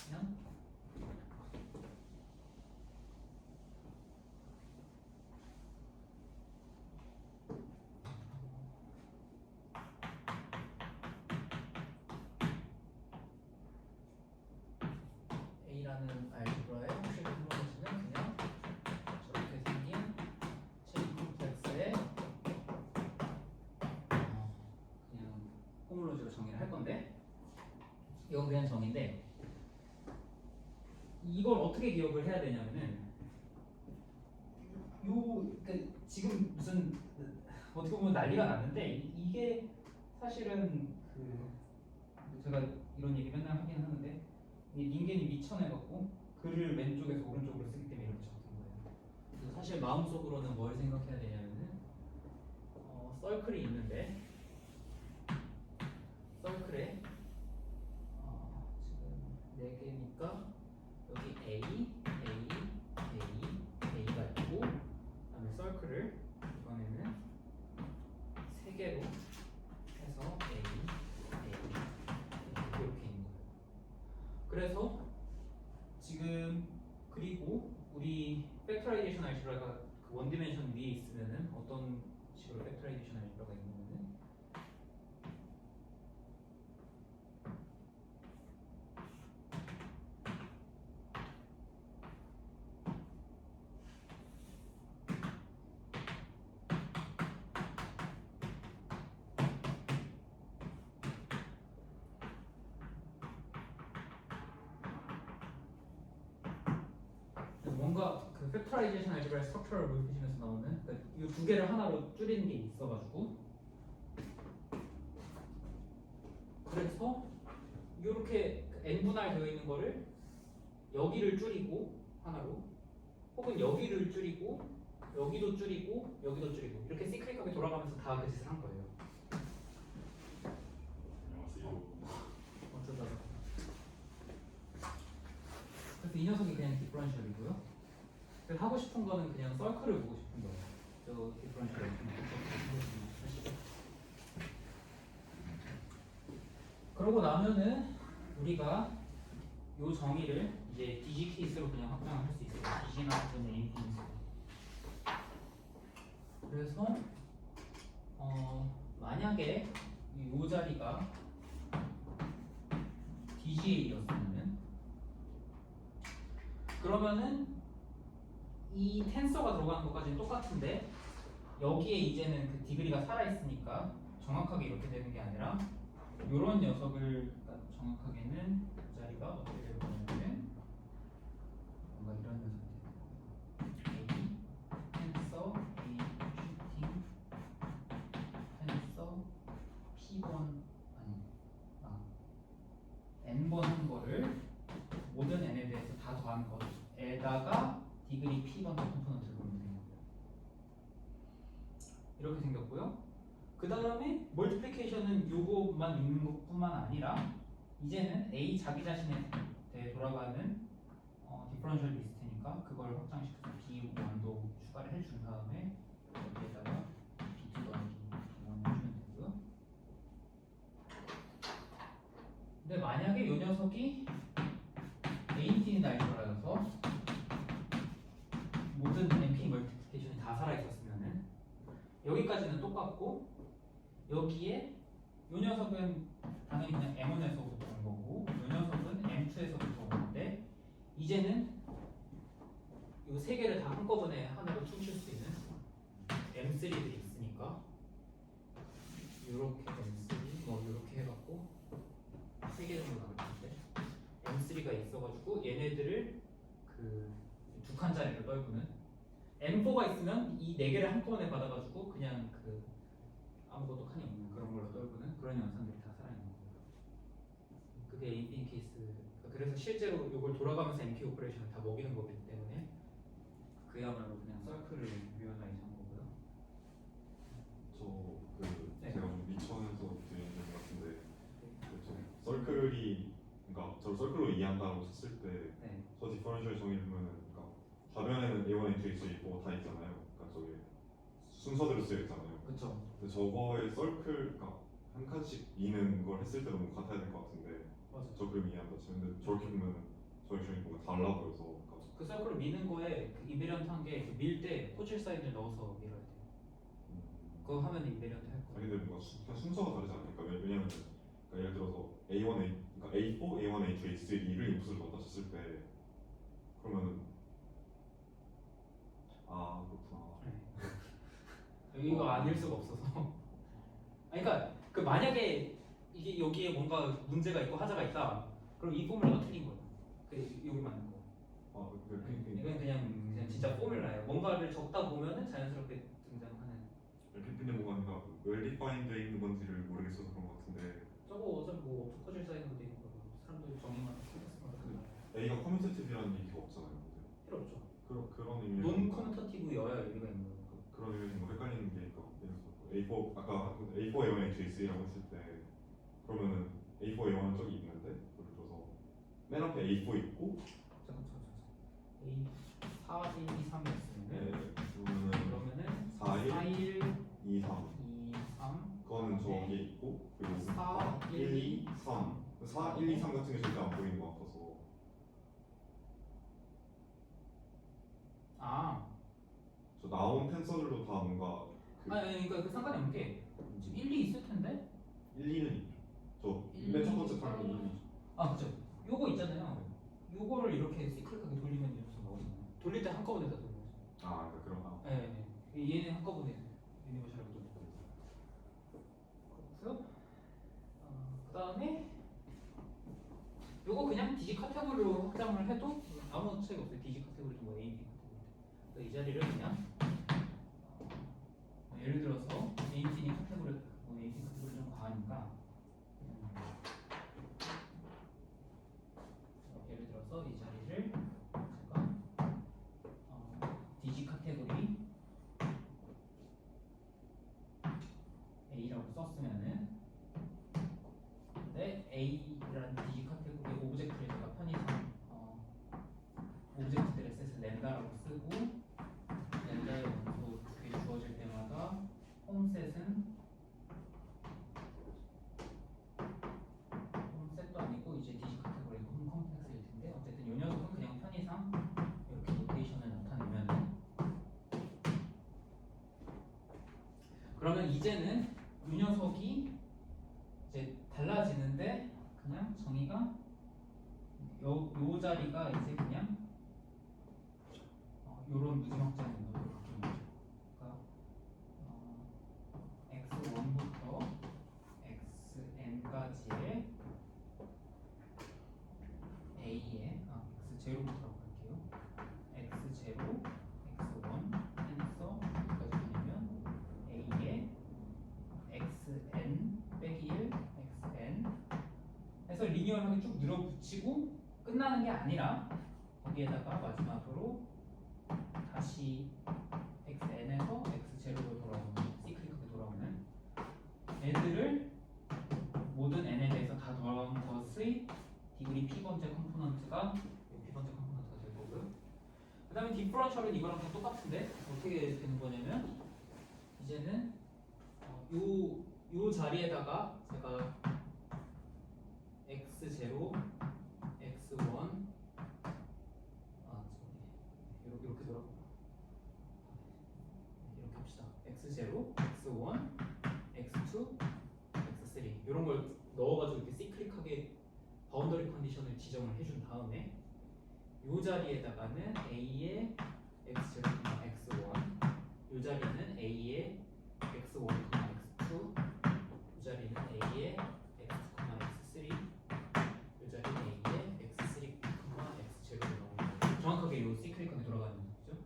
그냥 A라는 알제브라에 쉐입 홈모로지는 그냥 저렇게 생긴 쉐입 콤플렉스에 그냥 홈모로지로 정의를 할 건데 이건 그냥 정의인데 이걸 어떻게 기억을 해야 되냐면은 지금 무슨 어떻게 보면 난리가 났는데 이게 사실은 그 제가 이런 얘기 맨날 하긴 하는데 이 닌겐이 미쳐내갖고 글을 왼쪽에서 오른쪽으로 쓰기 때문에 이렇게 적힌 거예요. 그래서 사실 마음속으로는 뭘 생각해야 되냐면은 서클이 있는데 서클에 지금 4개니까 여기 A, A, A, A가 있고 그다음에 서클을 이번에는 3개로 해서 A, A 이렇게 있는 거예요. 그래서 지금 그리고 우리 팩토라이제이션 알제브라가 그 원디멘션 위에 있으면은 어떤 식으로 팩토라이제이션 알제브라가 있냐면은 뭔가 그 팩토라이제이션 알제브라의 스트럭처를 보시면서 나오는 그러니까 이 2개를 하나로 줄이는 게 있어가지고 그래서 이렇게 n분할 되어 있는 거를 여기를 줄이고 하나로 혹은 여기를 줄이고 여기도 줄이고 여기도 줄이고 이렇게 시크릿하게 돌아가면서 다 그 짓을 한 거예요. 안녕하세요. 어쩌다가 그래서 이 녀석이 그냥 디퍼런셜이고요. 그래서 하고 싶은 거는 그냥 서클을 보고 싶은 거예요. 저 디퍼런셜을 그러고 나면은 우리가 요 정의를 이제 DG 케이스로 그냥 확장할 수 있어요. DG나 또는 인피니스. 그래서 만약에 요 자리가 그러면은 이 텐서가 들어가는 것까지는 똑같은데 여기에 이제는 그 디그리가 살아있으니까 정확하게 이렇게 되는 게 아니라 이런 녀석을 그러니까 정확하게는 그 자리가 어떻게 되는 거냐면 뭔가 이런 녀석이 되는 거예요. A 텐서 A 슈팅 텐서 P1 아니 n번 한 거를 모든 n에 대해서 다 더한 것에다가 디그리 P1 컴포넌트를 보면 되는 거예요. 이렇게 생겼고요. 그 다음에 멀티플리케이션은 요것만 있는 것뿐만 아니라 이제는 A 자기 자신에 대해 돌아가는 디퍼런셜 리스트니까 그걸 확장시켜서 B1도 추가를 해준 다음에 여기에다가 B2 더하기 B1 해주면 되고요. 근데 만약에 이 녀석이 AT는 날 돌아가서 모든 MP 멀티플리케이션이 다 살아있었으면은 여기까지는 똑같고 여기에 이 녀석은 당연히 그냥 M1에서부터 온 거고 이 녀석은 M2에서부터 온 건데 이제는 이 세 개를 다 한꺼번에 하나로 퉁칠 수 있는 M3들이 있으니까 이렇게 M3 뭐 이렇게 해갖고 세 개 정도 나올 텐데 M3가 있어가지고 얘네들을 그 두 칸짜리로 떨구는 M4가 있으면 이 네 개를 한꺼번에 받아가지고 그냥 그 아무것도 칸이 없는 그런 걸로 떨구는 그런 영상들이 다 살아있는 거예요. 그게 인피니 케이스. 그래서 실제로 이걸 돌아가면서 MP 오퍼레이션을 다 먹이는 거기 때문에 그야말로 그냥 서클을 리얼라이즈 한 거고요. 네. 제가 좀 미천에서 드리는 것 같은데 서클이 그러니까 저 서클로 이해한다고 쳤을 때 저 네. 디퍼런셜 정의를 보면은 그러니까 좌변에는 A1, A2, A4 다 있잖아요. 그러니까 저게 순서대로 쓰여 있잖아요. 그쵸. 근데 저거에 서클 그러니까 한 칸씩 미는 걸 했을 때 너무 같아야 될 것 같은데 맞아. 저 그림 이해한다 치면 근데 저렇게 보면 저희 정이 뭔가 달라 보여서 그러니까 그 서클을 미는 거에 그 이베리언트한 게 밀 때 호출 사인을 넣어서 밀어야 돼요. 그거 하면 이베리언트 할 아니 거예요. 근데 뭔가 그냥 순서가 다르지 않을까? 왜냐면 그러니까 예를 들어서 A1, 그러니까 A4, A1, A2, A3를 인풋을 넣었다 쳤을 때 그러면은 아 그렇구나. 네. 이거 아닐 수가 없어서. 아니, 그러니까 그 만약에 이게 여기에 뭔가 문제가 있고 하자가 있다. 그럼 이 포뮬러가 틀린 거예요. 그 여기 맞는 거. 이건 그냥 진짜 포뮬라예요. 뭔가를 적다 보면은 자연스럽게 등장하는. 근데 뭔가 웰디파인드에 있는 건지를 모르겠어서 그런 것 같은데 저거 어차피 뭐 obstacle 사이즈도 되는 거고 사람들이 정의만 생겼으면 A가 커뮤니티브라는 얘기가 없잖아요. 근데 필요 없죠. 그런 의미 논 커뮤니티브여야 의미가 있는 거예요. 그런 의미에서 뭐 헷갈리는 게 있고 A4 아까 A4 A1 A2A라고 했을 때 그러면은 A4 A1은 저기 있는데 예를 들어서 맨 앞에 A4 있고 잠깐. A 4, 1, 2, 3이었으면 그러면은 4, 1, 4, 1, 2, 3 2, 3 그거는 저기에 있고 그리고 4, 1, 2, 3 4, 1, 2, 3 같은 게 절대 안 보이는 것 같아서 저 나온 텐서들도 다 뭔가 아니 그러니까 그 상관이 없는 게 지금 1, 2 있을 텐데 1, 2는 있죠. 저맨 첫 번째 칸이 1, 2죠. 그쵸. 요거 있잖아요. 요거를 이렇게 시크릿하게 돌리면 이렇게 나오잖아요. 돌릴 때 한꺼번에 다 돌려요. 그러니까 그럼 네. 얘는 한꺼번에 유니버셜하게 돌리고 그렇고요. 그 다음에 요거 그냥 디지 카테고리로 확장을 해도 아무 차이가 없어요. 디지 카테고리 뭐 A, B 카테고리. 이 자리를 그냥 예를 들어서 AT니 카테고리 뭐 AT 카테고리 좀 과하니까 예를 들어서 이 자리를 제가 디지 카테고리 A라고 썼으면은 근데 A라는 디지 카테고리 오브젝트를 제가 편의상 오브젝트들의 셋을 렌다라고 쓰고 렌다의 원소 두 개 주어질 때마다 홈셋은 홈셋도 아니고 이제 디지 카테고리 홈 컴플렉스일 텐데 어쨌든 이 녀석은 그냥 편의상 이렇게 노테이션을 나타내면 그러면 이제는 이 녀석이 이제 달라지는데 그냥 정의가 요 자리가 이제 그냥 요런 무지막지한 문법으로 바뀌는 거죠. 그러니까 x1부터 xn까지의 a의 x0부터 할게요. x0, x1 해서 여기까지 가면 a의 xn 빼기 1, xn 해서 리니어하게 쭉 늘어붙이고 끝나는 게 아니라 거기에다가 마지막으로 다시 xn에서 x0로 돌아오는 시클릭하게 돌아오는 애들을 모든 n에 대해서 다 더한 것의 디그리 p번째 컴포넌트가 p번째 컴포넌트가 될 거고요. 그 다음에 디퍼런셜은 이거랑 다 똑같은데 어떻게 되는 거냐면 이제는 요 자리에다가 제가 x0, x1 이렇게 돌아 이렇게 합시다. x0, x1, x2, x3 이런 걸 넣어가지고 이렇게 시클릭하게 바운더리 컨디션을 지정을 해준 다음에 이 자리에다가는 a의 x0, x1 이 자리는 a의 x1, x2 이 자리는 a의 x2, x3 이 자리는 a의 x3, x0로 나오는 거예요. 정확하게 이 시클릭하게 돌아가는 거죠.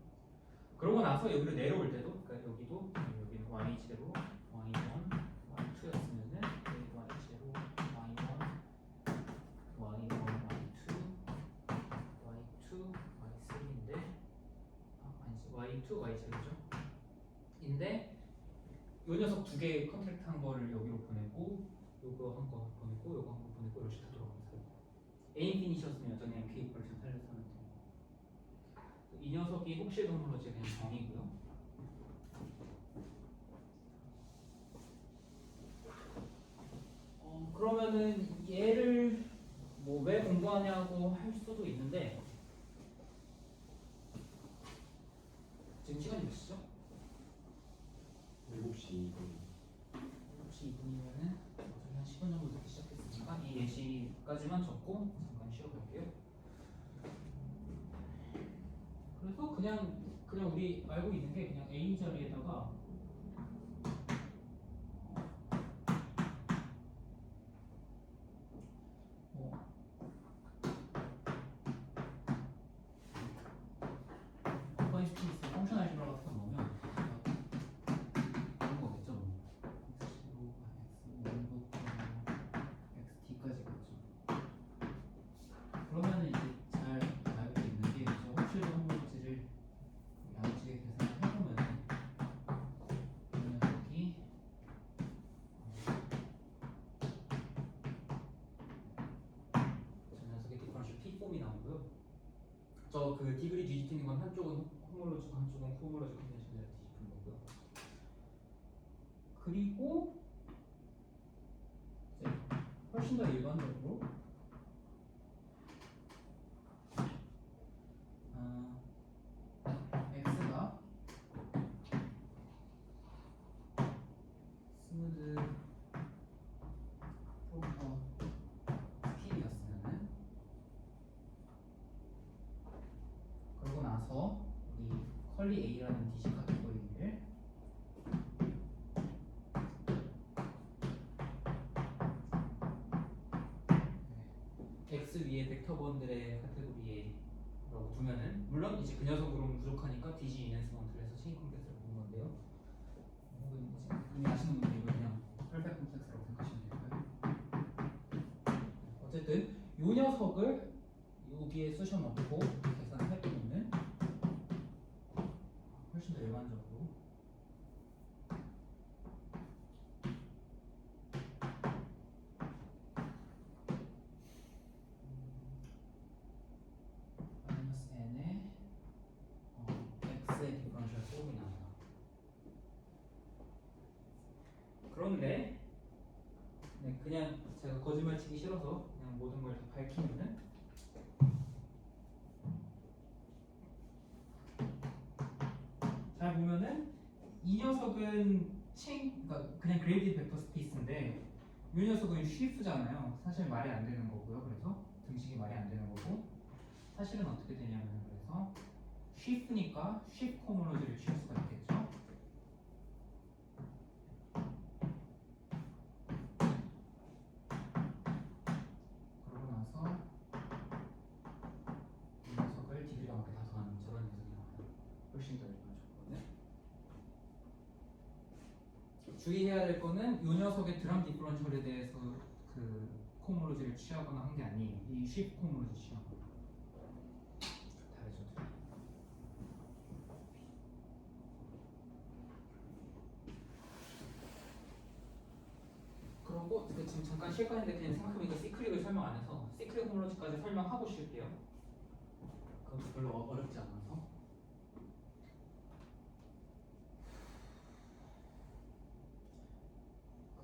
그러고 나서 여기로 내려올 때도 그러니까 여기도 여기는 y0, y1, y2였으면은 y0, y1, y1, y2, y3인데 아니지 y2, y0죠. 인데 요 녀석 두 개 컨트랙트 한 거를 여기로 보내고 요거 한 거 보내고 요거 한 거 보내고 이렇게 다 돌아가면서 A 인피니시였으면 여전히 MK 이퀄레이션 살려서 하면 돼요. 이 녀석이 혹시 동물로지 그냥 정이고요. 그러면은 얘를 뭐 왜 공부하냐고 할 수도 있는데 지금 시간이 몇 시죠? 7시 2분. 7시 2분이면은 어차피 한 10분 정도 늦게 시작했으니까 이 예시까지만 적고 잠깐 쉬어볼게요. 그래서 그냥 우리 알고 있는 게 그냥 A 자리에다가 컴파니 스페이스 펑션 알gebra 같은 거 넣으면 그런 거겠죠. x0, x1부터 xt까지 겠죠. 그러면은 이제 잘 알고 있는 게 저 혹시도 homology를 양식에 계산을 해보면은 이 녀석이 저 녀석의 디퍼런셜 p 폼이 나오고요. 저 그 디그리 뒤집히는 건 한쪽은 호몰로지고 한쪽은 코몰로지 컨벤션을 뒤집히는 거고요. 그리고 이제 훨씬 더 일반적으로 x가 스무드 프로퍼 스킬이었으면은 그러고 나서 우리 컬리 a라는 디시 카테고리를 x 위에 벡터번들의 카테고리에라고 두면은 물론 이제 그 녀석으로는 부족하니까 dg 인핸스먼트를 해서 체인 컴플렉스를 보는 건데요. 혹은 뭐지? 이미 아시는 분들 이거 그냥 펄펙 컴플렉스라고 생각하시면 될까요? 어쨌든 이 녀석을 여기에 쑤셔넣고 계산을 해보면은 훨씬 더 일반적으로 마이너스 n의 x의 디퍼런셜 폼이 나온다. 그런데 그냥 제가 거짓말 치기 싫어서 그냥 모든 걸 다 밝히면은 잘 보면은 이 녀석은 그러니까 그냥 그레이디드 벡터 스페이스인데 이 녀석은 쉬프잖아요. 사실 말이 안 되는 거고요. 그래서 등식이 말이 안 되는 거고 사실은 어떻게 되냐면 그래서 shift니까 shift 호모로지를 취할 수가 있겠죠. 그러고 나서 이 녀석을 디그리가 맞게 다 더하는 저런 녀석이 나와요. 훨씬 더 일반적으로는. 주의해야 될 거는 이 녀석의 드럼 디퍼런셜에 대해서 그 호모로지를 취하거나 한 게 아니에요. 이 shift 호모로지 취하거나. 다르죠. 그러고 지금 잠깐 쉴까했는데 그냥 생각해보니까 시크릭을 설명 안 해서 시크릭 호모로지까지 설명하고 쉴게요. 그것도 별로 어렵지 않아서.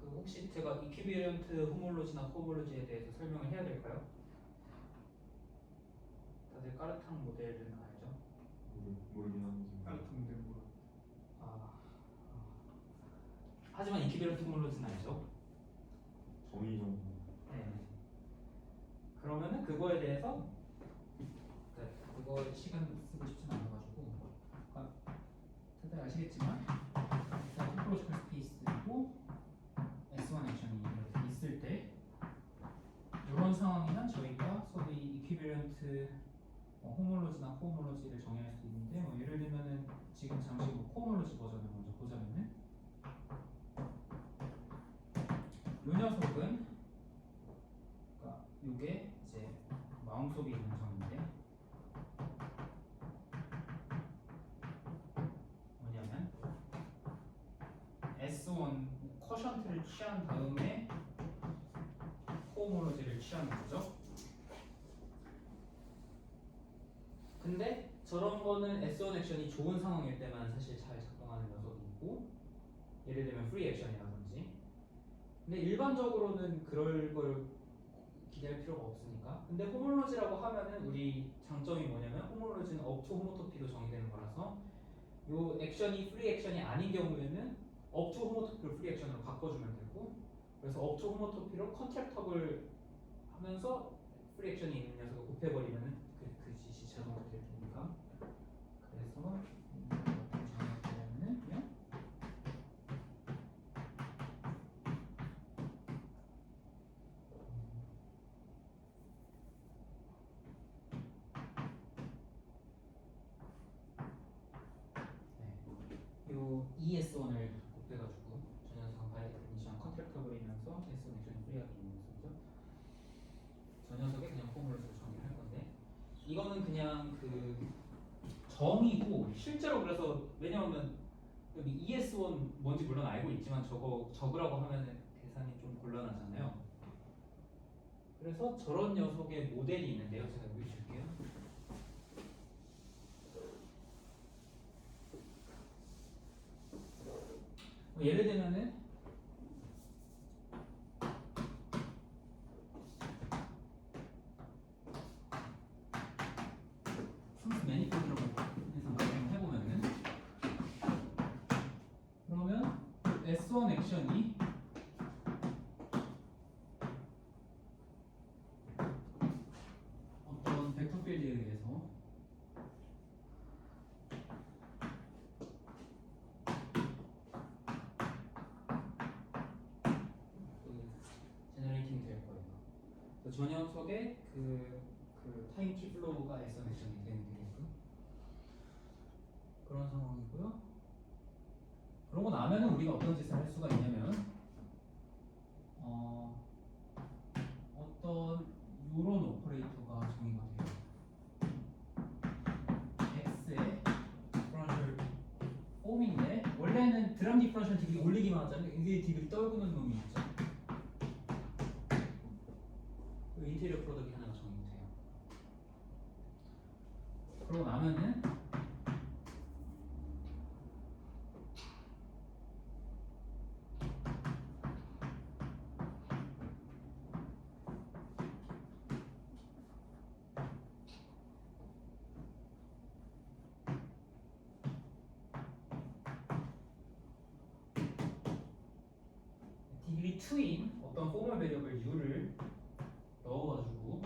그 혹시 제가 이퀴비런트 호모로지나 코호모로지에 대해서 설명을 해야 될까요? 다들 까르탕 모델은 알죠? 모르긴 하는데. 깔통된 거. 아, 하지만 이퀴비런트 호모로지는 알죠? 정의 정도. 네. 그러면은 그거에 대해서 그러니까 그거 시간 쓰고 싶진 않아가지고 그러니까 다들 아시겠지만 토포로지컬 스페이스고 S1 액션이 이렇게 있을 때 이런 상황이면 저희가 소위 이퀴비런트 호모로지나 코호모로지를 정의할 수 있는데 예를 들면은 지금 잠시 코호모로지 버전을 먼저 보자면은 이 녀석은 그러니까 이게 이제 마음속에 있는 점인데 뭐냐면 S1 쿼션트를 취한 다음에 코호모로지를 취하는 거죠. 근데 저런 거는 S1 액션이 좋은 상황일 때만 사실 잘 작동하는 녀석이고 예를 들면 프리 액션이라든지 근데 일반적으로는 그럴 걸 기대할 필요가 없으니까 근데 호모로지라고 하면은 우리 장점이 뭐냐면 호모로지는 업투 호모토피로 정의되는 거라서 요 액션이 프리 액션이 아닌 경우에는 업투 호모토피를 프리 액션으로 바꿔주면 되고 그래서 업투 호모토피로 컨트랙터블 하면서 프리 액션이 있는 녀석을 곱해버리면은 그 짓이 자동으로 될 테니까 그래서 어떻게 정의하냐면은 그냥 요 ES1을 곱해가지고 저 녀석은 바이 데피니션 컨트랙터블이면서 S1 액션이 프리하게 있는 녀석이죠. 저 녀석의 그냥 포뮬러를 정의를 할 건데 이거는 그냥 그 정의고 실제로 그래서 왜냐하면 여기 ES1 뭔지 물론 알고 있지만 저거 적으라고 하면은 계산이 좀 곤란하잖아요. 그래서 저런 녀석의 모델이 있는데요. 제가 여기 줄게요. 예를 들면은 상수 매니폴드라고 해서 해보면은 그러면 S1 액션이 어떤 벡터 필드에 의해서 제너레이팅 될 거예요. 그래서 저 녀석의 그 타임 키 플로우가 S1 액션이 되는 되게끔 그런 상황이고요. 그러고 나면은 우리가 어떤 짓을 할 수가 있냐면 어떤 요런 오퍼레이터가 정의가 돼요. X의 디퍼런셜 폼인데 원래는 드럼 디퍼런셜 디그리 올리기만 하잖아요. 이게 디그리 떨구는 놈이 있죠. 그 인테리어 프로덕트 하나가 정의가 돼요. 그러고 나면은 디그리 2인 어떤 포멀 베리어블 u를 넣어가지고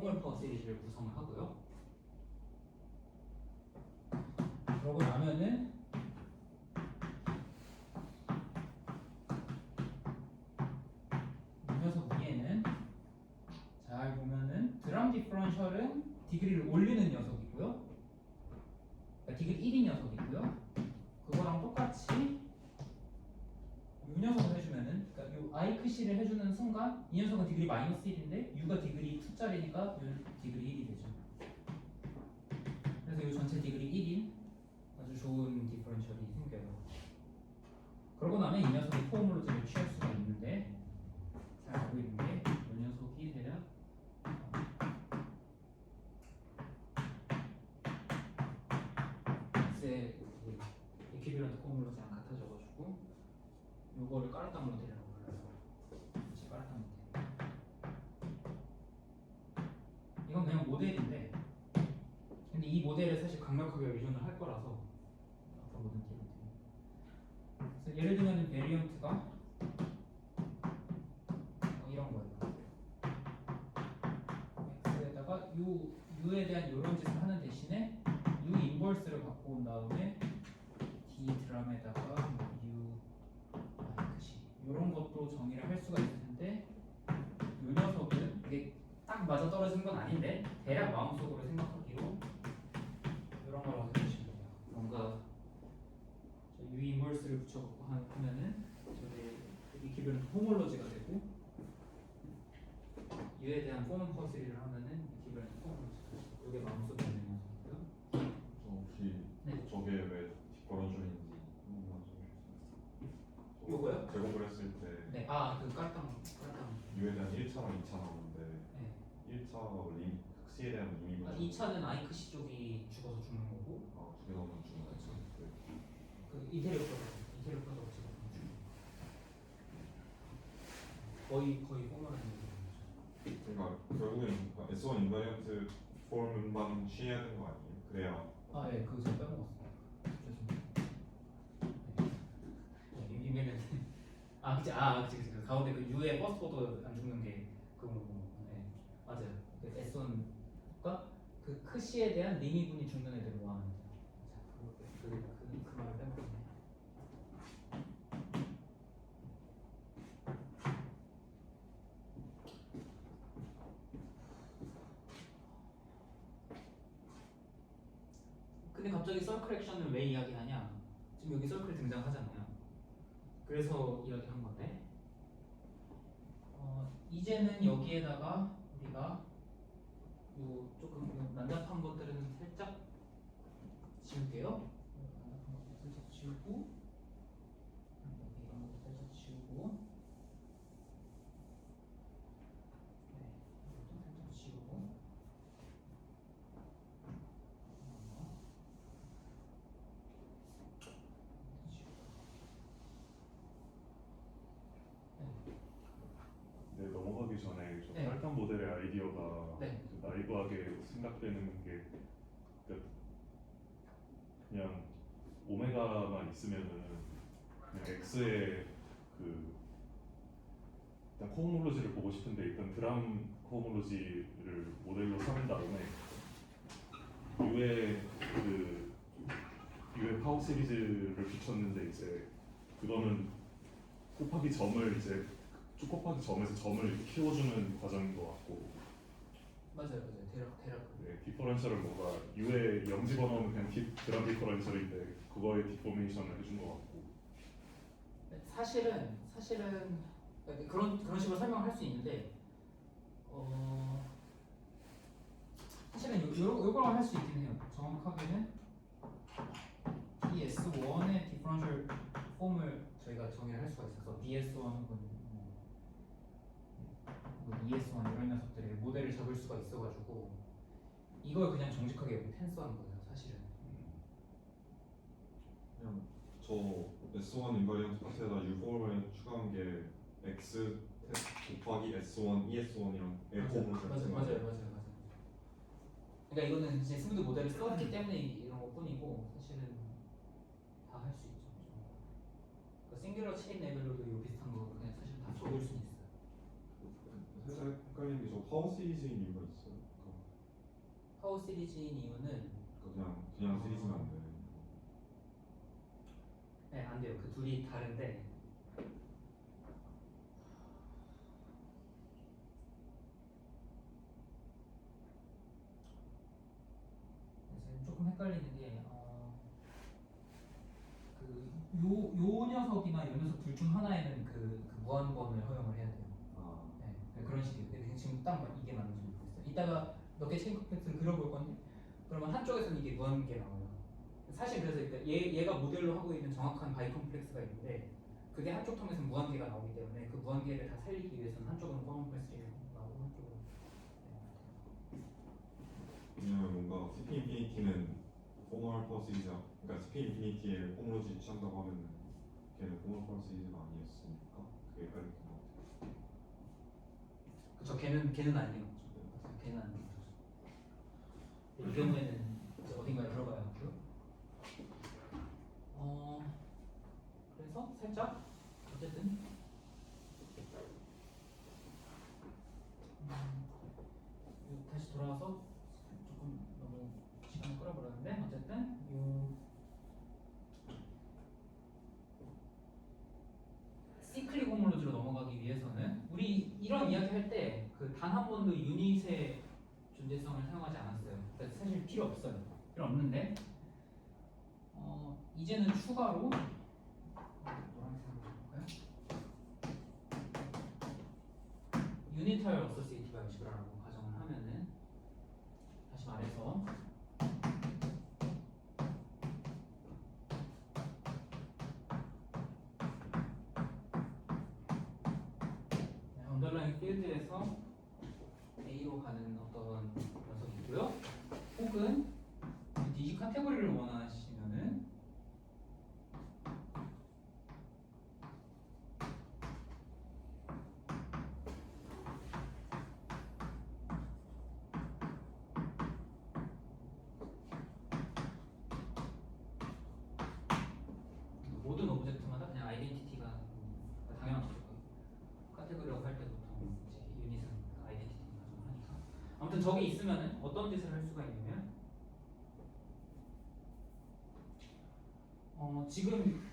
포멀 시리즈를 구성을 하고요. 그러고 나면은 이 녀석 위에는 잘 보면은 드럼 디퍼런셜은 디그리를 올리는 녀석이고요. 그러니까 디그리 1인 녀석이고요. 그거랑 똑같이 이 녀석을 해주면은, 그러니까 이 아이크시를 해주는 순간 이 녀석은 디그리 마이너스 1인데 U가 디그리 2짜리니까 U는 디그리 1이 되죠. 그래서 이 전체 디그리 1인 아주 좋은 디퍼런셜이 생겨요. 그러고 나면 이 녀석이 포멀로지를 취할 수가 있는데, 잘 알고 있는 게 이 녀석이 돼야 X의 이퀴비런트 포멀로지랑 같아져가지고 요거를 까르땅 모델이라고 불러요. 그렇지, 까르땅 모델. 이건 그냥 모델인데, 근데 이 모델에 사실 강력하게 의존을 할 거라서 아까 모든 기록. 그래서 예를 들면 베리언트가 이런 거예요. x에다가 u에 대한 이런 짓을 하는 대신에 u 인버스를 갖고 온 다음에 d 드럼에다가 뭐 u 마이크시 이런 것도 정의를 할 수가 있을 텐데, 이 녀석은 이게 딱 맞아 떨어지는 건 아닌데 대략 마음속으로 생각하기로 이런 거라고 해주시면 돼요. 뭔가 u 인버스를 붙여갖고 하면은 저의 이퀴비런트 호몰로지가 되고, u에 대한 포멀 퍼스리를 하면은 이퀴비런트 호몰로지가 되고, 이게 마음속에 있는 녀석이고요. 저 혹시 네. 저게 왜 디퍼런셜인지 한 번만 좀 해주세요. 요거요? 제곱을 했을 때 네, 그 깔땅. U에 대한 1차랑 2차 나오는데 네. 1차 흑시에 대한 리미트 2차는 아이크시 쪽이 죽어서 죽는 거고, 두 개 나오면 주는 그쵸. 네. 그 이태리 프로덕트가 죽어서 죽는 거의 포멀한 거죠. 그러니까 결국엔 S1 인바리언트 폼만 취해야 되는 거 아니에요? 그래야 예, 그거 제가 빼먹었어요. 죄송해요. 네. 이면은 그치. 그 가운데 그 U의 버스보드 안 죽는 게 그거고. 네, 맞아요. 그 S1과 그 크시에 대한 리미분이 죽는 애들을 모아놓은 거죠. 그 말을 빼먹었네. 근데 갑자기 서클 액션을 왜 이야기하냐? 지금 여기 서클 등장하잖아요. 그래서 이야기한 건데, 이제는 여기에다가 우리가 요 조금 난잡한 것들은 살짝 지울게요. 난잡한 것들 살짝 지우고, 여기 이런 것도 살짝 지우고, 네, 이것도 살짝 지우고. 네, 넘어가기 전에 저 네. 깔탄 모델의 아이디어가 네. 나이브하게 생각되는 게 그냥 오메가만 있으면은 그냥 X의 그 일단 코호몰로지를 보고 싶은데 일단 드람 코호몰로지를 모델로 삼은 다음에 U의 파워 시리즈를 붙였는데 이제 그거는 곱하기 점을 이제 쭉 곱하기 점에서 점을 이렇게 키워주는 과정인 것 같고, 맞아요. 대략. 네, 디퍼런셜은 뭔가 U의 영 집어넣으면 그냥 드람 디퍼런셜인데 그거에 디포메이션을 해준 것 같고. 사실은 그런 식으로 설명을 할 수 있는데, 사실은 요거랑 할 수 있긴 해요. 정확하게는 DS1의 디퍼런셜 폼을 저희가 정의를 할 수가 있어서 DS1 혹은 ES1 이런 녀석들의 모델을 잡을 수가 있어가지고 이걸 그냥 정직하게 여기 텐스하는 거예요, 사실은. 그냥 저 S1 인바리언트 파트에다 U4를 추가한 게 X 곱하기 S1, ES1이랑 맞아요. 그러니까 이거는 이제 스무드 모델을 써왔기 때문에 이런 것뿐이고, 사실은 다 할 수 있죠. 그러니까 싱귤러 체인 레벨로도 이 비슷한 거 그냥 사실 다 적을 수 있어요. 살짝 헷갈리는 게 저 파워 시리즈인 이유가 있어요. 파워 시리즈인 이유는 그냥 시리즈는 안 돼. 네, 안 돼요. 그 둘이 다른데 지금 조금 헷갈리는 게 요 녀석이나 요 녀석 둘 중 하나에는 그 무한번을 허용을 해야 돼요. 아, 네, 그런 식이에요. 근데 지금 딱 이게 맞는지 모르겠어요. 이따가 몇 개 체인 컴플렉스를 그려볼 건데 그러면 한쪽에서는 이게 무한계 나와요. 사실 그래서 그러니까 얘가 모델로 하고 있는 정확한 바이 컴플렉스가 있는데 그게 한쪽 텀에서 무한계가 나오기 때문에 그 무한계를 다 살리기 위해서는 한쪽은 컴플렉스가 나오고 한쪽은 왜냐면 뭔가 CP 인피니티는 포멀 파워 시리즈야. 그러니까 CP 인피니티의 홈로지 취한다고 하면 걔는 포멀 파워 시리즈가 아니었으니까 그게 헷갈릴 것 같아. 그쵸. 걔는 아닌 게 맞죠. 걔는 아닌 게 맞죠. 근데 이 경우에는 이제 어딘가에 들어가야 하고요. 그래서 살짝 어쨌든 다시 돌아와서 조금 너무 시간을 끌어버렸는데 어쨌든 요 시클릭 호몰로지로 넘어가기 위해서는 우리 이런 이야기 할 때 그 단 한 번도 유닛의 존재성을 사용하지 않았어요. 그러니까 사실 필요 없어요. 필요 없는데 이제는 추가로 노란색으로 볼까요? 유니터럴 어소시에이티브 알지브라라고 가정을 하면은 다시 말해서 언더라인 필드에서 A로 가는 어떤 녀석이 있고요. 혹은 디지 카테고리를 원하시면은 모든 오브젝트마다 그냥 아이덴티티가 당연하죠. 카테고리라고 할 때 보통 이제 유닛은 아이덴티티 가정을 하니까 아무튼 저게 있으면은 어떤 짓을 할 수가 있냐면 지금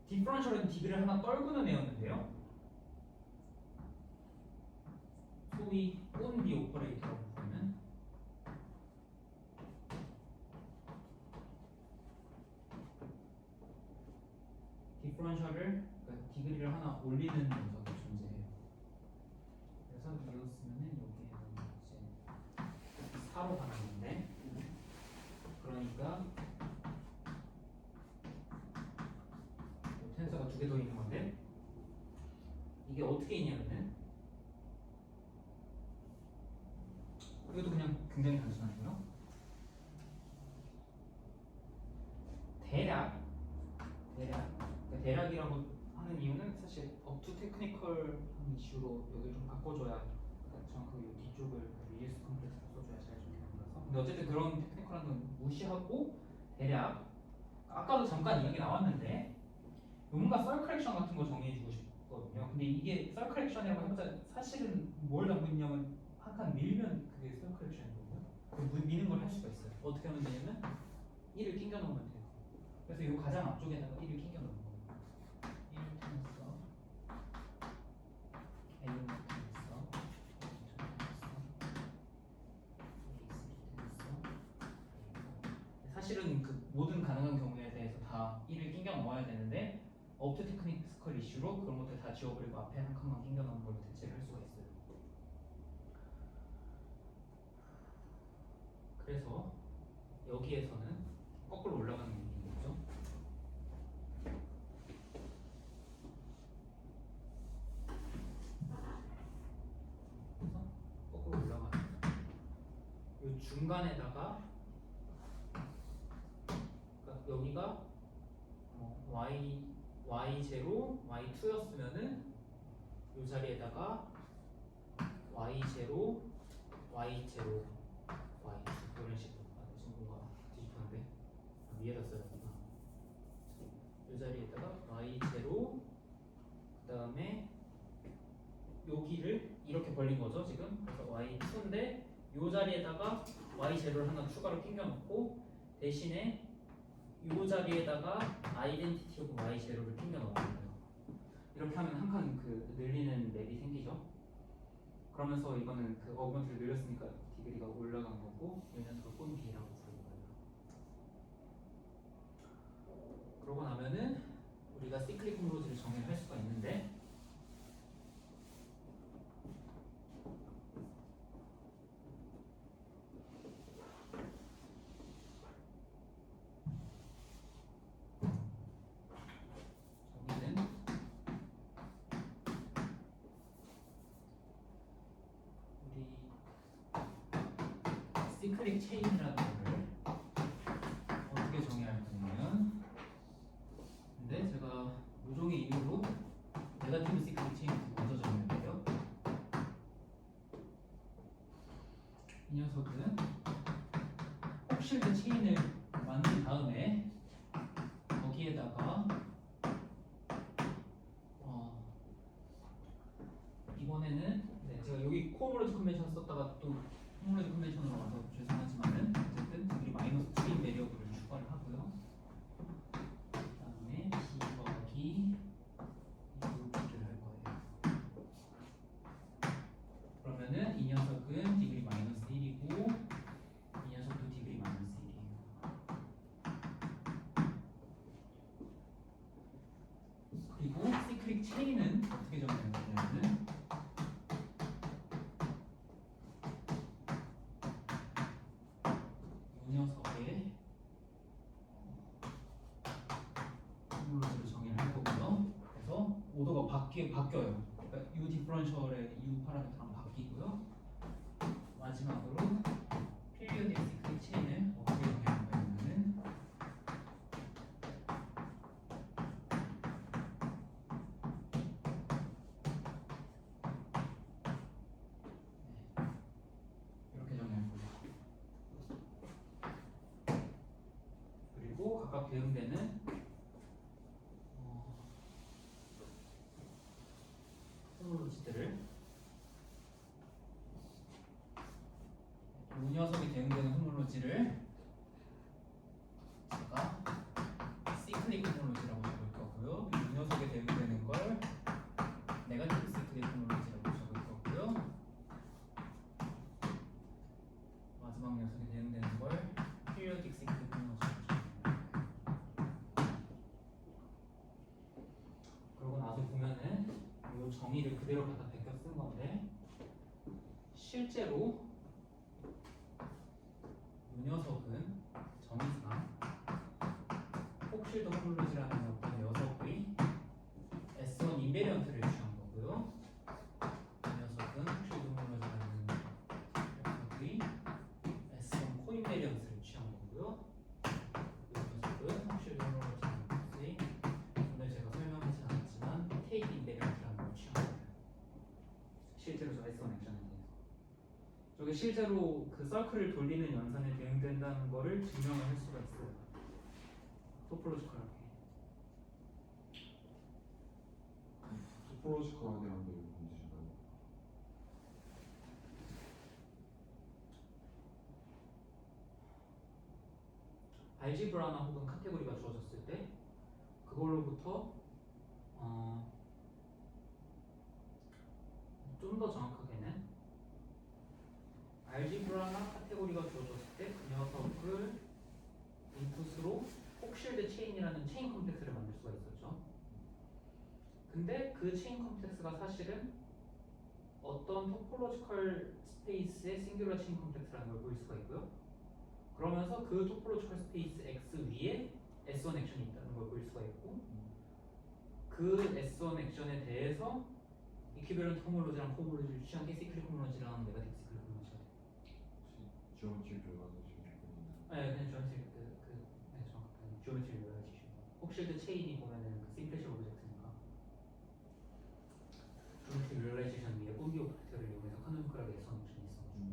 디퍼런셜은 디그를 하나 떨구는 애였는데요. 소위 온비 오퍼레이터라고 부르는 디퍼런셜을 그러니까 디그리를 하나 올리는 녀석이 존재해요. 그래서 이었으면은 여기에는 이제 4로 가는 건데 그러니까 텐서가 두 개 더 있는 건데 이게 어떻게 있냐면은 이것도 그냥 굉장히 단순하고요. 그러니까 대략이라고 하는 이유는 사실 업투 테크니컬 이슈로 여기를 좀 바꿔줘야 그러니까 정확하게 이 뒤쪽을 리듀스 컴플렉스로 써줘야 잘 적용돼서 근데 어쨌든 그런 테크니컬한 건 무시하고 대략 아까도 잠깐 이야기 나왔는데 뭔가 썰컬렉션 같은 거 정해주고 싶거든요. 근데 이게 썰컬렉션이라고 해보자 사실은 뭘 담고 있냐면 한 칸 밀면 그게 썰컬렉션이거든요. 미는 걸 할 수가 있어요. 어떻게 하면 되냐면 1을 끼겨 넣으면 돼요. 그래서 이 가장 앞쪽에다가 1을 끼겨 넣는 거예요. 1 테니스 A 사실은 그 모든 가능한 경우에 대해서 다 1을 끼겨 넣어야 되는데 업트 테크니컬 이슈로 그런 것들 다 지워버리고 앞에 한 칸만 끼겨 넣는 걸로 대체를 할 수가 있어요. 그래서 여기에서는 거꾸로 올라가는 게 있죠. 그래서 거꾸로 올라가는 이 중간에다가 그러니까 여기가 y0, y2였으면은 이 자리에다가 y0, y0, y2 이런 식으로 지금 뭔가 뒤집혔는데 위에다 써야구나. 이 자리에다가 y0 그 다음에 여기를 이렇게 벌린 거죠 지금. 그래서 y2인데 이 자리에다가 y0를 하나 추가로 핑겨놓고 대신에 이 자리에다가 아이덴티티 오브 y0를 핑겨넣어요. 이렇게 하면 한 칸 그 늘리는 맵이 생기죠. 그러면서 이거는 그 어그먼트를 늘렸으니까 디그리가 올라간 거고 이 녀석을 꼰비라고 부르는 거예요. 그러고 나면은 우리가 시클릭 홈로즈를 정의를 할 수가 있는데 정의는 우리 시클릭 체인이라는 거를 어떻게 정의할 거냐면 근데 제가 모종의 이유로 네거티브 시크릿 체인부터 먼저 정의할게요. 이 녀석은 혹실드 체인을 만든 다음에 거기에다가 이번에는 제가 여기 코어몰로지 컨벤션 썼다가 또 홈몰로지 컨벤션으로 와서 죄송하지만은 어쨌든 여기 마이너스 2인 베리어블을 추가를 하고요. 그다음에 b 더하기 이 루트를 할 거예요. 그러면은 이 녀석은 디그리 마이너스 1이고 이 녀석도 디그리 마이너스 1이에요. 그리고 시크릿 체인은 어떻게 정의하는 거냐면은 이 녀석의 홈롤러즈를 정의를 할 거고요. 그래서 오더가 바뀌어요. 그러니까 U 디퍼런셜의 U 파라미터랑 바뀌고요. 마지막으로 피리어드 시크릿 체인을 어떻게 정의하는 거냐면은 이렇게 정의할 거예요. 그리고 각각 대응되는 홈롤러즈들을 이 녀석이 대응되는 홈롤러지를 제가 시클릭 홈롤러지라고 적을 거고요. 이 녀석에 대응되는 걸 네거티브 시클릭 홈롤러지라고 적을 거고요. 마지막 녀석에 대응되는 걸 피리어딕 시클릭 홈롤러지라고 적을 거예요. 그러고 나서 보면은 이 정의를 그대로 갖다 베껴 쓴 건데 실제로 이 녀석은 정의상 혹실드 홈롤로지라는 어떤 녀석의 S1 인베리언트를 취한 거고요. 이 녀석은 혹실드 홈롤로지라는 녀석의 S1 코인베리언트를 취한 거고요. 이 녀석은 혹실드 홈롤로지라는 녀석의 오늘 제가 설명하지 않았지만 테이프 인베리언트라는 걸 취한 거예요. 실제로 저 S1 액션에 대해서 저게 실제로 그 서클을 돌리는 연산에 대응된다는 거를 증명을 할 수가 있어요. 토폴로지컬하게. 토폴로지컬하게 하는 게 문제인가요? 알지브라나 혹은 카테고리가 주어졌을 때 그걸로부터 좀 더 정확하게는 알지브라나 카테고리가 주어졌을 때 그 녀석을 인풋으로 혹실드 체인이라는 체인 컴플렉스를 만들 수가 있었죠. 근데 그 체인 컴플렉스가 사실은 어떤 토폴로지컬 스페이스의 싱귤러 체인 컴플렉스라는 걸 보일 수가 있고요. 그러면서 그 토폴로지컬 스페이스 X 위에 S1 액션이 있다는 걸 보일 수가 있고 그 S1 액션에 대해서 이퀴밸런트 호몰로지랑 코몰로지를 취한 게 시크릿 호몰로지랑 네거티브 시크릿 호몰로지가 돼요. 혹시 지오메트리 결과는 네, 그냥 지오메트리 네, 정확하게 지오메트리 리얼라이제이션. 혹실드 체인이 보면은 그 심플시 오브젝트니까 지오메트리 리얼라이제이션 위에 꼼비 오브젝트를 이용해서 카노니컬하게 S1 액션이 있어가지고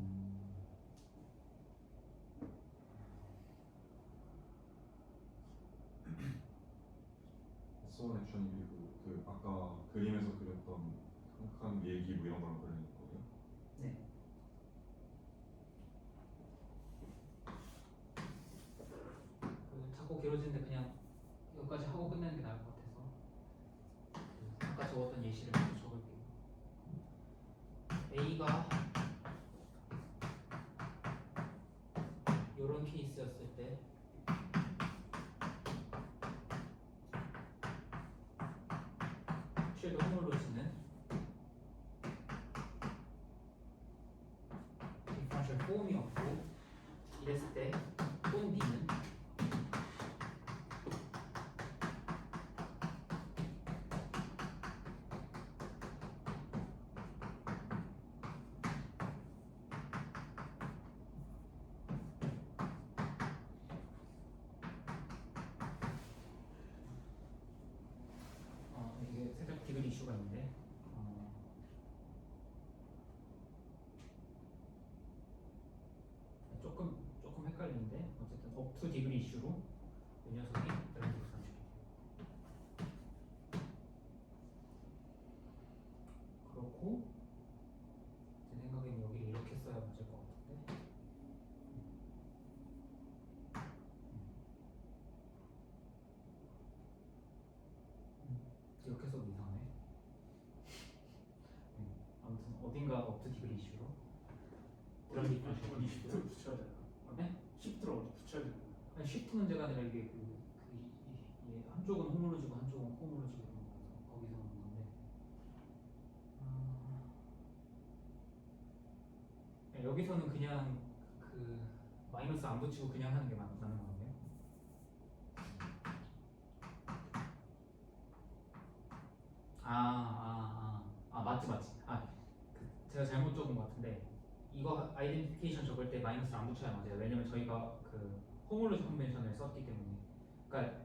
S1 액션이 그리고 그 아까 그림에서 그렸던 한 칸 일기 뭐 이런 거랑 관련된 거예요? 네. 길어지는데 그냥 여기까지 하고 끝내는 게 나을 것 같아서 아까 적었던 예시를 먼저 적을게요. A가 이런 케이스였을 때 쉴드 호몰로지는 디퍼런셜 폼이었고 이랬을 때 폼 B는 이게 살짝 디그리 이슈가 있는데 조금 헷갈리는데 어쨌든 업투 디그리 이슈로 이 녀석이 드라이브 산출이에요. 그렇고 제 생각엔 여기를 이렇게 써야 맞을 것 같은데 이렇게 써도 이상하네. 아무튼 어딘가 업투 디그리 이슈로 드라이브 산출 어디 시프트를 붙여야 되나? 네? 시프트를 어디 붙여야 되나? 아니 쉬프트 문제가 아니라 이게 이게 한쪽은 호몰로지고 한쪽은 코몰로지고 이런 거라서 거기서 오는 건데 여기서는 그냥 그 마이너스 안 붙이고 그냥 하는 게 맞는 거 같네요. 맞지. 제가 잘못 적은 것 같은데 이거 아이덴티피케이션 적을 때 마이너스를 안 붙여야 맞아요. 왜냐면 저희가 그 호몰로지 컨벤션을 썼기 때문에. 그러니까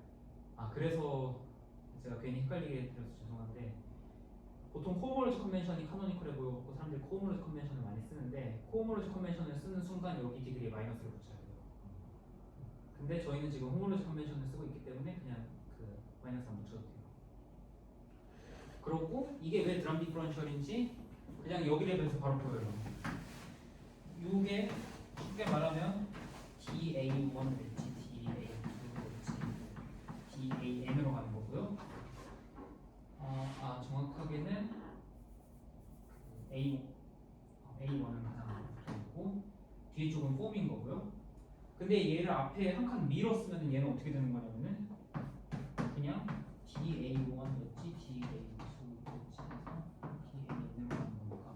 그래서 제가 괜히 헷갈리게 드려서 죄송한데 보통 코호몰로지 컨벤션이 카노니컬해 보였고 사람들이 코호몰로지 컨벤션을 많이 쓰는데 코호몰로지 컨벤션을 쓰는 순간 여기 디그리에 마이너스를 붙여야 돼요. 근데 저희는 지금 호몰로지 컨벤션을 쓰고 있기 때문에 그냥 그 마이너스 안 붙여도 돼요. 그렇고 이게 왜 드럼 디퍼런셜인지 그냥 여기 레벨에서 바로 보여요. 이게 쉽게 말하면 DA1 엣지, DA2 엣지, DAN으로 가는 거고요. 정확하게는 A1을 가장하고 뒤에 쪽은 폼인 거고요. 근데 얘를 앞에 한 칸 밀었으면 얘는 어떻게 되는 거냐면은 그냥 DA1 엣지, DA2 엣지에서 DAN으로 가는 거니까.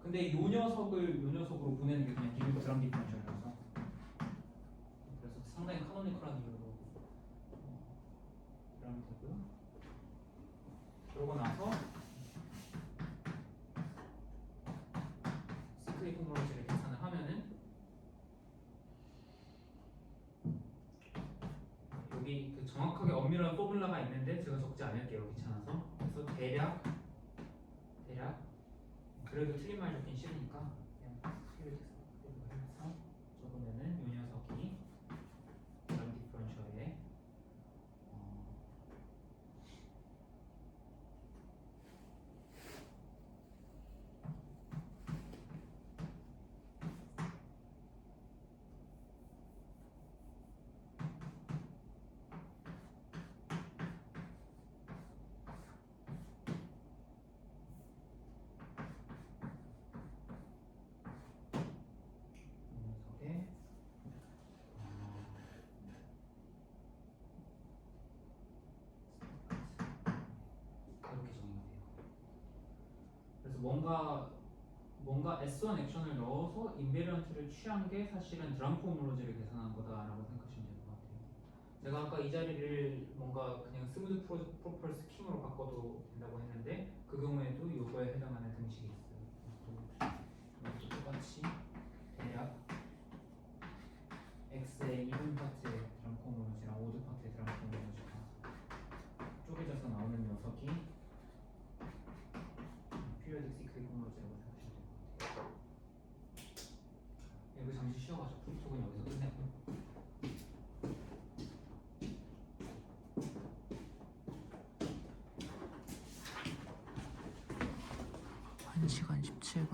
근데 요 녀석으로 보내는 게 그냥 기본 드럼 디퍼런셜이라서 그래서 상당히 카노니컬한 이유로 이러면 되고요. 그러고 나서 시크릿 호몰로지를 계산을 하면은 여기 그 정확하게 엄밀한 포뮬라가 있는데 제가 적지 않을게요. 귀찮아서. 그래서 대략 그래도 틀린 말 적긴 싫으니까 그냥 스케일 해서 적으면은 이 녀석이 드럼 디퍼런셜에 이렇게 정의가 돼요. 그래서 뭔가 S1 액션을 넣어서 인베리언트를 취한 게 사실은 드럼프 호몰로지를 계산한 거다라고 생각하시면 될 것 같아요. 제가 아까 이 자리를 뭔가 그냥 스무드 프로펄 스킴으로 바꿔도 된다고 했는데 그 경우에도 이거에 해당하는 등식이 있어요. 이것도 똑같이 대략 X의 2분 파트의 드럼프 호몰로지랑 5드 파트의 드럼프 호몰로지가 쪼개져서 나오는 녀석이 피리어딕 시크릿 호몰로지라고 생각하시면 될 것 같아요. 여기 잠시 쉬어가지고 프로톡은 여기서 끝내고 1시간 17분